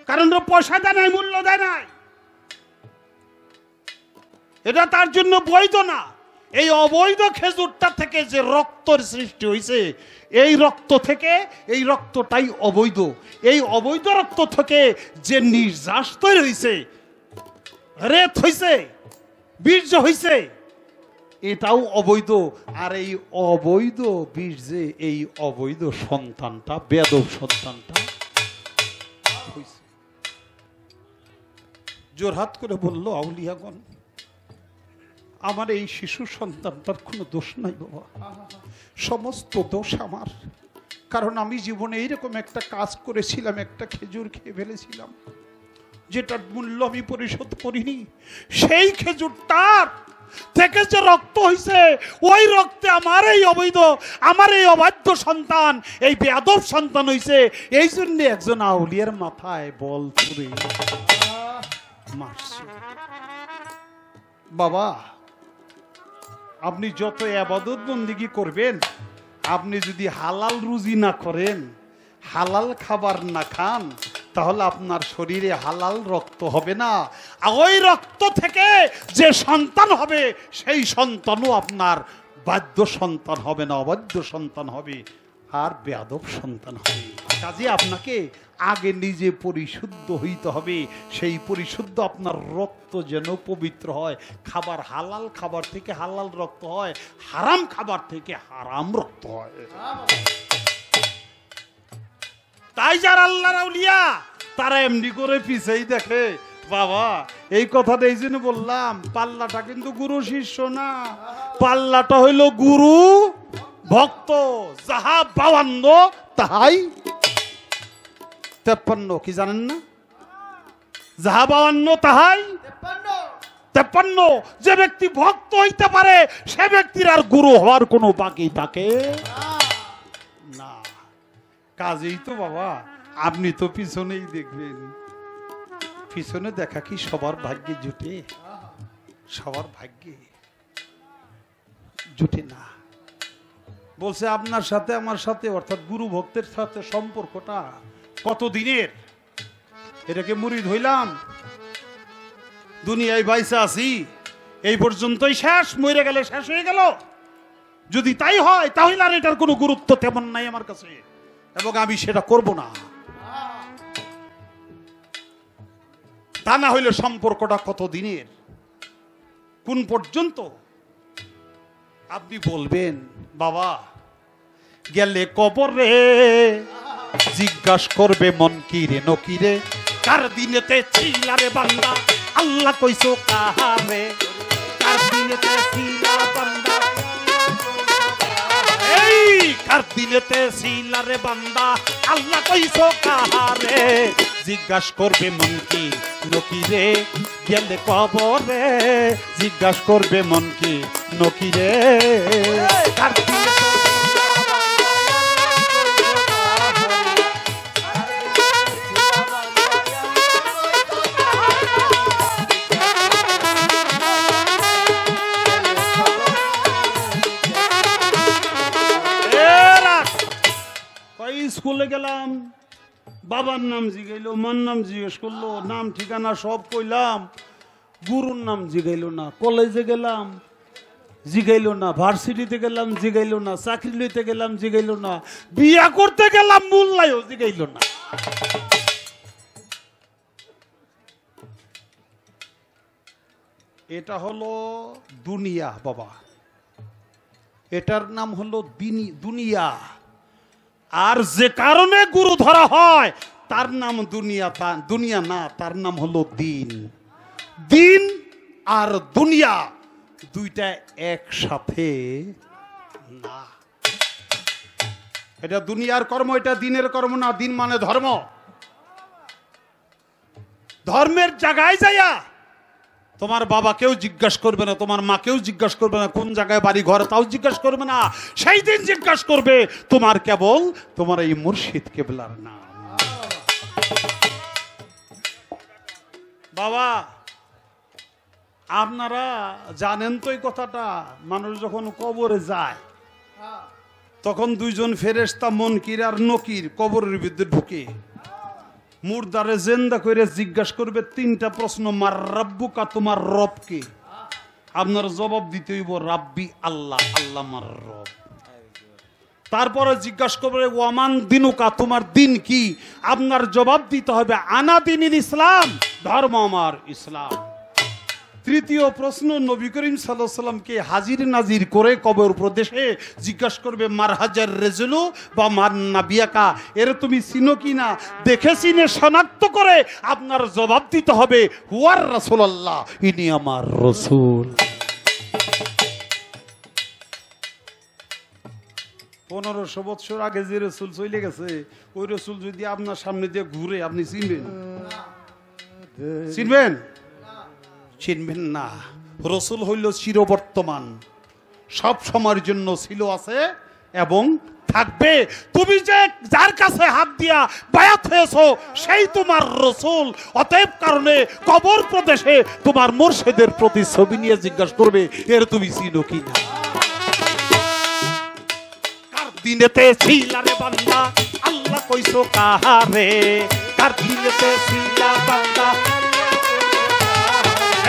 কারণ পয়সা দেয় নাই, মূল্য দেয় নাই, এটা তার জন্য বৈধ না। এই অবৈধ খেজুরটা থেকে যে রক্তের সৃষ্টি হয়েছে, এই রক্ত থেকে, এই রক্তটাই অবৈধ। এই অবৈধ রক্ত থেকে যে নির্যাস তৈরি হয়েছে, রেত হয়েছে, বীর্য হয়েছে, এটাও অবৈধ। আর এই অবৈধ বীর্যে এই অবৈধ সন্তানটা, বেয়াদব সন্তানটা হয়েছে। জোরহাত করে বলল আউলিয়াগণ, আমার এই শিশু সন্তানটার কোনো দোষ নাই বাবা, সমস্ত দোষ আমার। কারণ আমি জীবনে এইরকম একটা কাজ করেছিলাম, একটা খেজুর খেয়ে ফেলেছিলাম যেটার মূল্য আমি পরিশোধ করিনি। সেই খেজুরটার থেকে যে রক্ত হয়েছে, ওই রক্তে আমার এই অবৈধ, আমার এই অবাধ্য সন্তান, এই বেয়াদব সন্তান হয়েছে। এই জন্য একজন আউলিয়ার মাথায় বল ছুড়ে মারছে। বাবা, আপনি যত ইবাদত বন্দেগী করবেন, আপনি যদি হালাল রুজি না করেন, হালাল খাবার না খান, তাহলে আপনার শরীরে হালাল রক্ত হবে না। আর ওই রক্ত থেকে যে সন্তান হবে, সেই সন্তানও আপনার বাধ্য সন্তান হবে না, অবাধ্য সন্তান হবে, আর বেয়াদব সন্তান হবে। কাজে আপনাকে আগে নিজে পরিশুদ্ধ হইতে হবে। সেই পরিশুদ্ধ আপনার রক্ত যেন পবিত্র হয়। খাবার হালাল খাবার থেকে হালাল রক্ত হয়, হারাম খাবার থেকে হারাম রক্ত হয়। তাই যারা আল্লাহর আউলিয়া, তারা এমনি করে পিছেই দেখে। বাবা, এই কথাটা এই জন্য বললাম, পাল্লাটা কিন্তু গুরু শিষ্য না, পাল্লাটা হইল গুরু ভক্ত। যাহা 52 তাহাই 53, কি জানেন না? যাহা 52 তাহাই 53। যে ব্যক্তি ভক্ত হইতে পারে, সে ব্যক্তির আর গুরু হওয়ার কোনো বাকি থাকে না। কাজেই তো বাবা, আপনি তো পিছনেই দেখবেন, পিছনে দেখা কি সবার ভাগ্যে জুটে? সবার ভাগ্যে জুটে না। বলছে আপনার সাথে আমার সাথে, অর্থাৎ গুরু ভক্তের সাথে সম্পর্কটা কত দিনের? এটাকে মুরিদ হইলাম, দুনিয়ায় বাইসা আছি, এই পর্যন্তই শেষ, মরে গেলে শেষ হয়ে গেল। যদি তাই হয়, তাহলে আর এটার কোনো গুরুত্ব তেমন নাই আমার কাছে, এবং আমি সেটা করব না। তা না হইলে সম্পর্কটা কত দিনের, কোন পর্যন্ত? আপনি বলবেন বাবা, গেলে কবরে জিজ্ঞাসা করবে মন কি রে নকিরে, কার দিনেতে ছিলা রে বান্দা, আল্লাহ কইছো কাহারে, কার দিনেতে ছিলা বান্দা, এই কার দিনেতে ছিলা রে বান্দা, আল্লাহ কইছো কাহারে, জিজ্ঞাসা করবে মন কি নকিরে, গেলে কবরে জিজ্ঞাসা করবে মন কি নকিরে, কার দিনেতে স্কুলে গেলাম, বাবার নাম জিগাইলো, মার নাম জিজ্ঞেস করলো, নাম ঠিকানা সব কইলাম, গুরুর নাম জিগাইলো না। কলেজে গেলাম, জিগাইলো না। ভার্সিটিতে গেলাম, জিগাইলো না। চাকরি লইতে গেলাম, জিগাইলো না। বিয়া করতে গেলাম, মোল্লায়ও জিগাইলো না। এটা হলো দুনিয়া বাবা, এটার নাম হলো দুনিয়া। আর যে কারণে গুরু ধরা হয়, তার নাম দুনিয়া, দুনিয়া না, তার নাম হলো দিন। দিন আর দুনিয়া দুইটা একসাথে না। এটা দুনিয়ার কর্ম, এটা দিনের কর্ম না। দিন মানে ধর্ম। ধর্মের জায়গায় যাইয়া তোমার বাবাকেও জিজ্ঞাসা করবে না, তোমার মাকেও জিজ্ঞাসা করবে না, কোন জায়গায় বাড়ি ঘর তাও জিজ্ঞাসা করবে না। সেই দিন জিজ্ঞাসা করবে তোমার কেবল তোমার এই মুর্শিদ কেবলার নাম। বাবা, আপনারা জানেন তো এই কথাটা, মানুষ যখন কবরে যায়, তখন দুইজন ফেরেশতা মুনকির আর নকির কবরের ভিতরে ঢুকে মুর্দারে জিন্দা করে জিজ্ঞাসা করবে তিনটা প্রশ্ন। মার রাব্বুকা, তোমার রব কে? আপনার জবাব দিতে হইব রাব্বি আল্লাহ, আল্লাহ আমার রব। তারপরে জিজ্ঞাসা করবে ওয়ামান দিনুকা, তোমার দিন কি? আপনার জবাব দিতে হবে আনা দিনিল ইসলাম, ধর্ম আমার ইসলাম। তৃতীয় প্রশ্ন, নবী করিম সাল্লাল্লাহু আলাইহি সাল্লামকে হাজির নাজির করে কবর প্রদেশে জিজ্ঞাসা করবে মারহাজার রেজুলু বা মান নাবিয়াকা, এর তুমি চিনো কি না? দেখে চিনে শনাক্ত করে আপনার জবাব দিতে হবে হুয়ার রাসূলুল্লাহ, ইনি আমার রাসূল। 1500 বছর আগে যে রসুল চলে গেছে, ওই রসুল যদি আপনার সামনে দিয়ে ঘুরে, আপনি চিনবেন? চিনবেন? চিনবেন না। রসুল হইল চিরবর্তমান, সব সময়ের জন্য ছিল, আছে এবং থাকবে। তুমি যে যার কাছে হাত দিয়া বায়াত হয়েছো সেই তোমার রসুল। অতএব কারণে কবর প্রদেশে তোমার মুর্শিদের প্রতি ছবি নিয়ে জিজ্ঞাসা করবে এর তুমি চিনো কি না। কার দিনেতে ছিলা রে বান্দা আল্লাহ কইছো কাহারে, কার দিনেতে ছিলা বান্দা,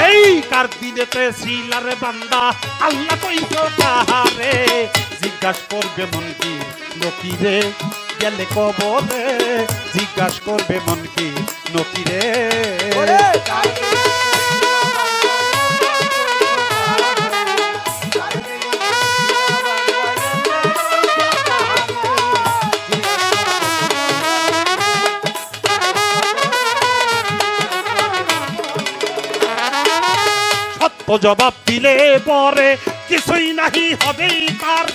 এই কার দিনেতে ছিলা রে বান্দা আল্লাহ কইছো কাহারে, জিজ্ঞাসা করবে মন কি নকিরে গেলে কবরে, জিজ্ঞাসা করবে মন কি নকিরে। জবাব দিলে পরে কিছুই নাহি হবে তার,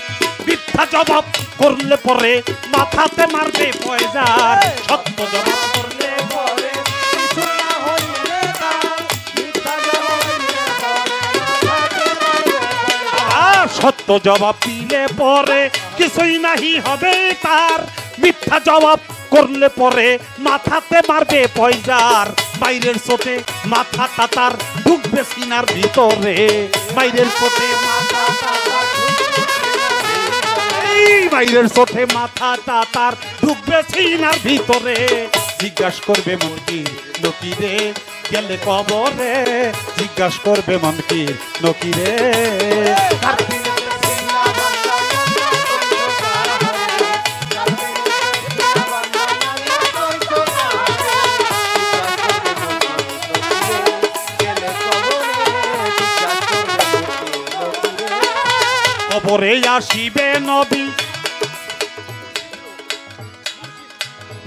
মিথ্যা জবাব করলে পরে মাথাতে মারবে পয়সার। সত্য জবাব করলে পরে কিছুই না হইলে তার, মিথ্যা জবাব দিলে পরে সত্য জবাব দিলে পরে কিছুই নাহি হবে তার, মিথ্যা জবাব করলে পরে মাথাতে মারবে পয়সার। বাইরের চোটে মাথা তাতার ঢুকবে সিনার ভিতরে, বাইরের চোটে মাথা তাতার, এই বাইরের চোটে মাথা তাতার ঢুকবে সিনার ভিতরে। জিজ্ঞাসা করবে মন কি নকিরে গেলে কবরে, জিজ্ঞাসা করবে মন কি নকিরে। কবরে আসিবে নবী,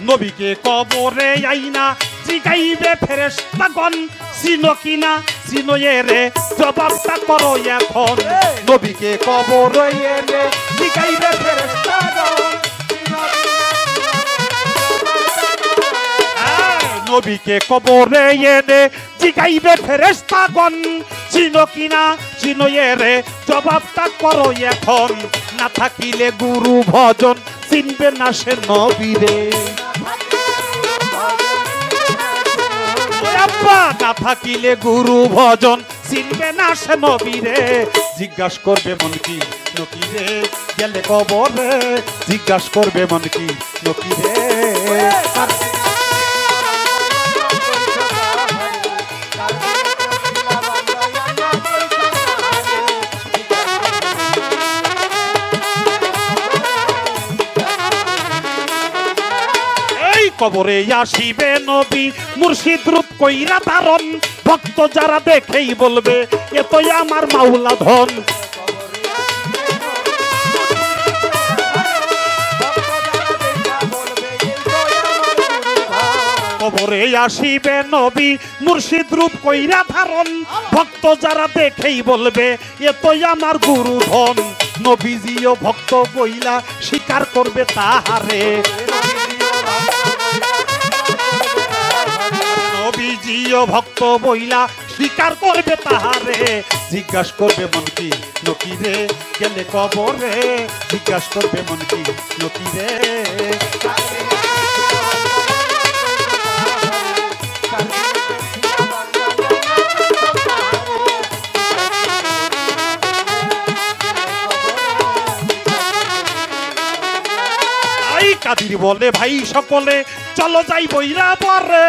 নবীকে কবরে আইনা জিগাইবে ফেরেশতাগণ, চিনো কিনা চিনো এরে জবাবটা করো এখন। নবীকে কবরে এনে জিগাইবে ফেরেশতাগণ, নবীকে কবরে এনে জিগাইবে ফেরেশতাগণ, চিনো কিনা চিনো এরে জবাবটা করো এখন। না থাকিলে গুরু ভজন চিনবে না সে নবীরে, না থাকিলে গুরু ভজন চিনবে না সে নবীরে। জিজ্ঞাসা করবে মন কি নকিরে গেলে কবরে, জিজ্ঞাসা করবে মন কি নকিরে। কবরে আসিবে নবী মুর্শিদ রূপ কইরা ধারণ, ভক্ত যারা দেখেই বলবে এতই আমার মাওলা ধন। কবরে আসিবে নবী মুর্শিদ রূপ কইরা ধারণ, ভক্ত যারা দেখেই বলবে এতই আমার গুরু ধন। নবীজিও ভক্ত বইলা স্বীকার করবে তাহারে, নবীজিও ভক্ত বইলা স্বীকার করবে তাহারে। জিজ্ঞাসা করবে মন কি নকিরে গেলে কবরে, জিজ্ঞাসা করবে মন কি নকিরে। কাদির বলে ভাই সকলে চলো যাই বইরা পরে,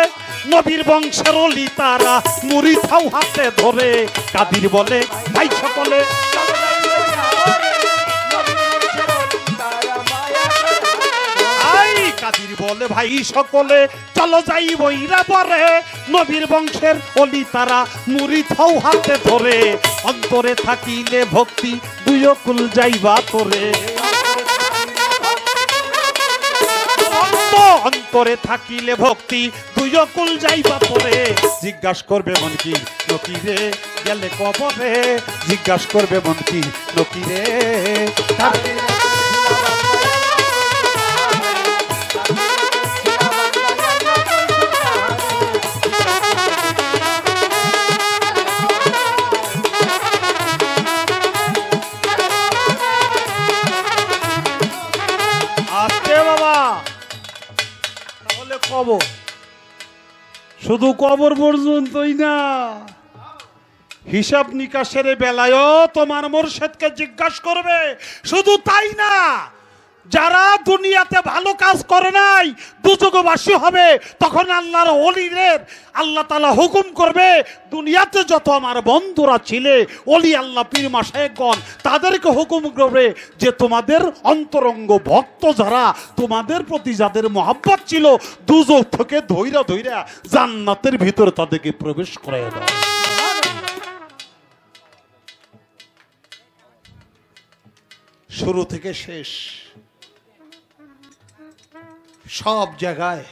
নবীর বংশের অলি তারা মুড়ি থাও হাতে ধরে কাদির বলে ভাই সকলে কাদির বলে ভাই সকলে চলো যাই বইরা পরে নবীর বংশের অলি তারা মুড়ি থাও হাতে ধরে অন্তরে থাকিলে ভক্তি দুই কুল যাইবা তোরে অন্তরে থাকিলে ভক্তি দুই কুল যাইবা তোরে জিজ্ঞাসা করবে মন কি নকিরে গেলে কবরে জিজ্ঞাসা করবে মন কি নকিরে কবর শুধু কবর পর্যন্তই না হিসাব নিকাশের বেলায়ও তোমার মুর্শিদকে জিজ্ঞাসা করবে শুধু তাই না যারা দুনিয়াতে ভালো কাজ করে নাই দুজগবাসী হবে তখন আল্লাহর ওলিদের আল্লাহ তাআলা হুকুম করবে দুনিয়াতে যত আমার বন্ধুরা ছিলে ওলি আল্লাহ পীর মাশায়েখগণ তাদেরকে হুকুম করবে যে তোমাদের অন্তরঙ্গ ভক্ত যারা তোমাদের প্রতি যাদের মহব্বত ছিল দুজক থেকে ধইরা ধইরা জান্নাতের ভিতরে তাদেরকে প্রবেশ করায় দাও শুরু থেকে শেষ সব জায়গায়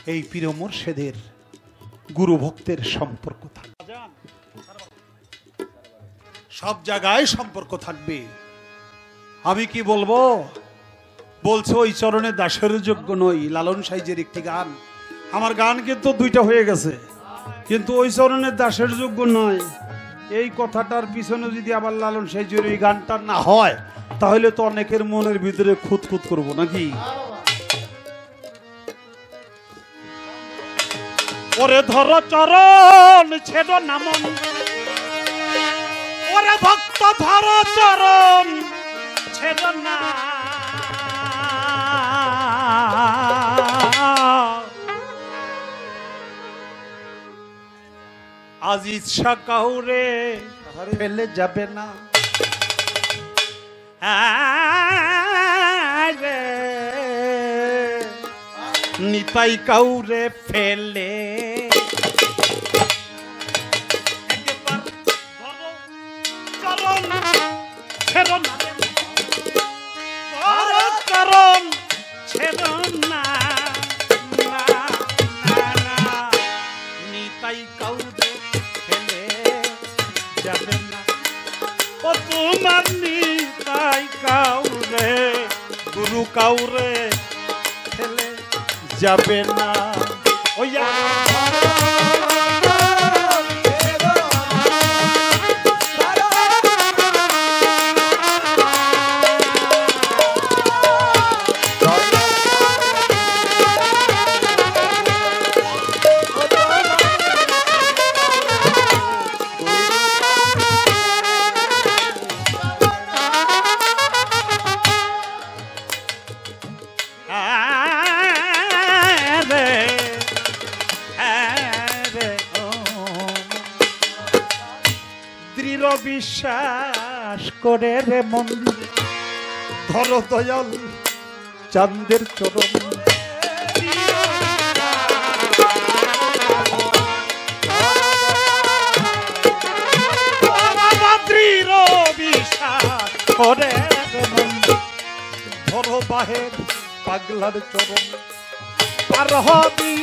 এই পীর মুর্শিদের গুরু ভক্তের সম্পর্ক থাকবে সব জায়গায় সম্পর্ক থাকবে আমি কি বলবো বলছে ওই চরণে দাসের যোগ্য নই লালন সাইজের একটি গান আমার গান কিন্তু দুইটা হয়ে গেছে কিন্তু ওই চরণে দাসের যোগ্য নয় এই কথাটার পিছনে যদি আবার লালন সাইজের এই গানটা না হয় তাহলে তো অনেকের মনের ভিতরে খুঁতখুত করবো নাকি ওরে ধর চরণ ছেদ নামন ওরে ভক্ত ধর চরণ ছেদ না আজ ইচ্ছা কাউরে ফেলে যাবে না নিতাই কাউরে ফেলে নিতাই কাউরে ফেলে যাবে না ও তোমার নিতাই কাউরে গুরু কাউরে ফেলে যাবে না ওয়া বিশ্বাস করে রে মন ধর দয়াল চাঁদের চরণ দৃঢ় বিশ্বাস করে রে মন ধর বাহের পাগলার চরণ পার হবি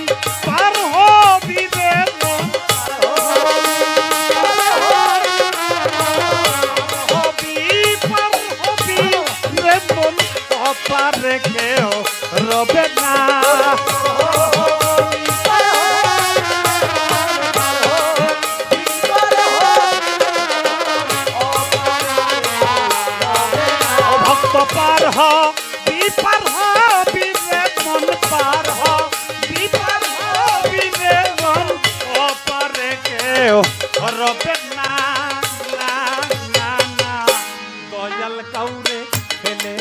রে মন পারে কেউ রবে না ভক্ত পার হবি রে মন পার হবি রে মন ও পারে কেউ রবে না দয়াল কাউরে ফেলে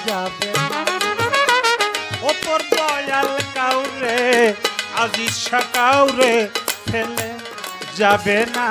যাবে ও তোর দয়াল কাউরে আজ ইচ্ছা কাউরে ফেলে যাবে না।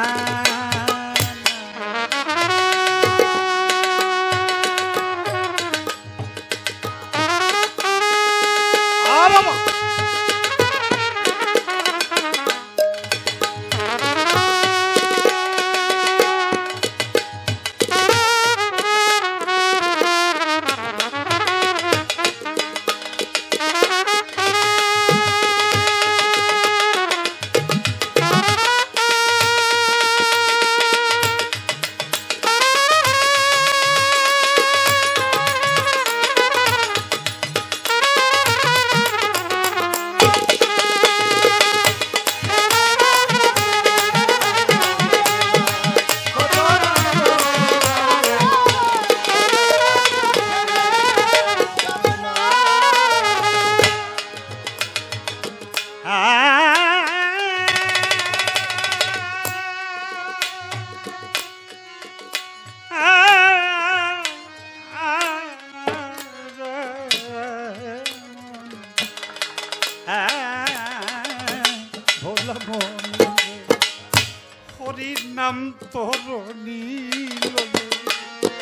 হরির নাম তোর নীল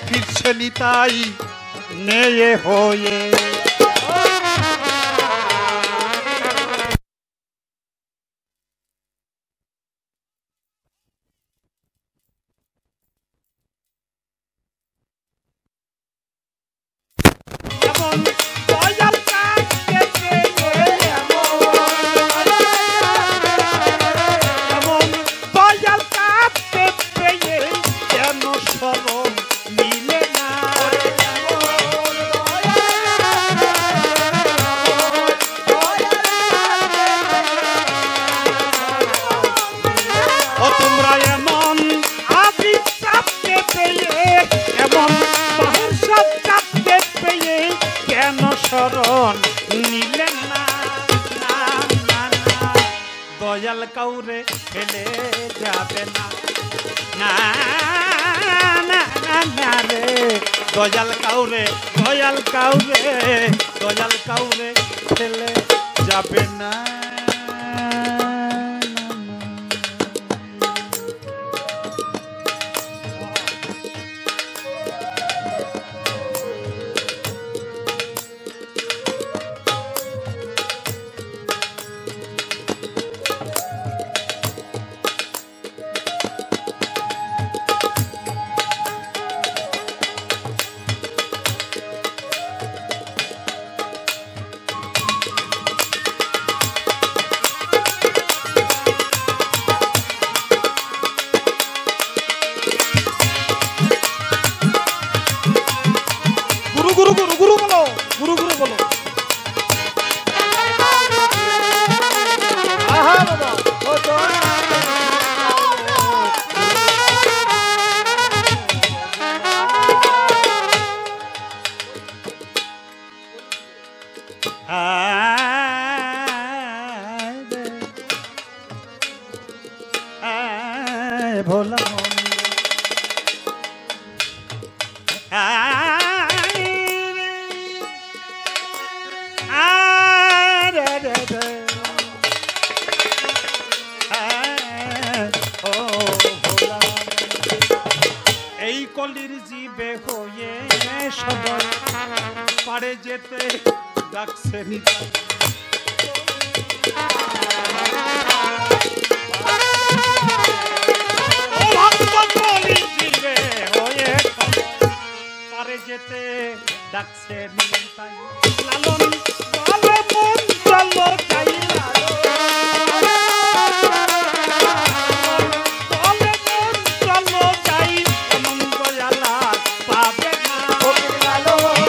ফিরছে নিতাই নেয়ে হয়ে। শরণ নিলেন না, দয়াল কাউরে ফেলে যাবে না, না রে দয়াল কাউরে ফেলে যাবে না। ভোলা এই কলির জীবে হয়ে সবাই পারে যেতে ডাকছে নিতাই, যেতে ডাকছে নিতাই, লালন বলে মন চলো চাই, বলে মন চলো চাই, এমন দয়ালা পাবে না, লালন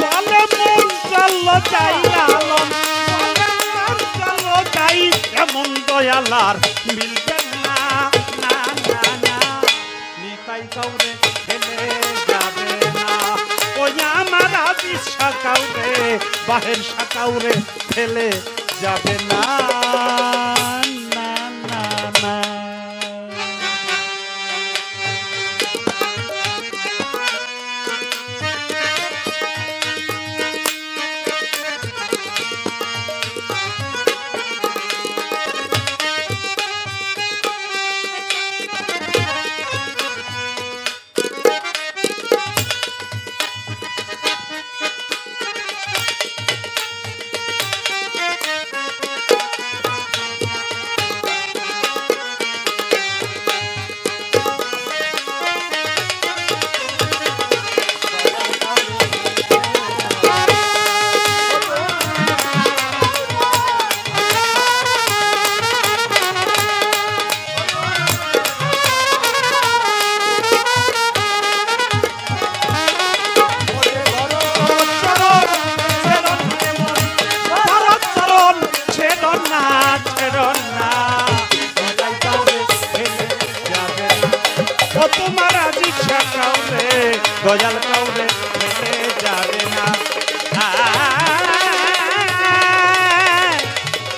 বলে মন চলো চাই, লালন এমন দয়ালার মিলবে না, নিতাই কাউরে ফেলে যাবে না, ওই আমার আদিশা কাউরে বাহের কাউরে ফেলে যাবে না। দয়াল কাউরে ফেলে যাবে না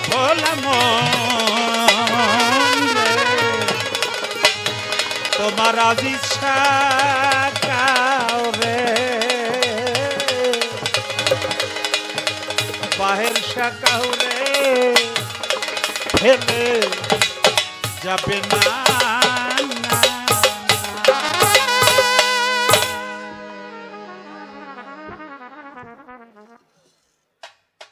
ভোলা মন রে, তোমার আজ ইচ্ছা কাউরে বাহের কাউরে ফেলে যাবে না।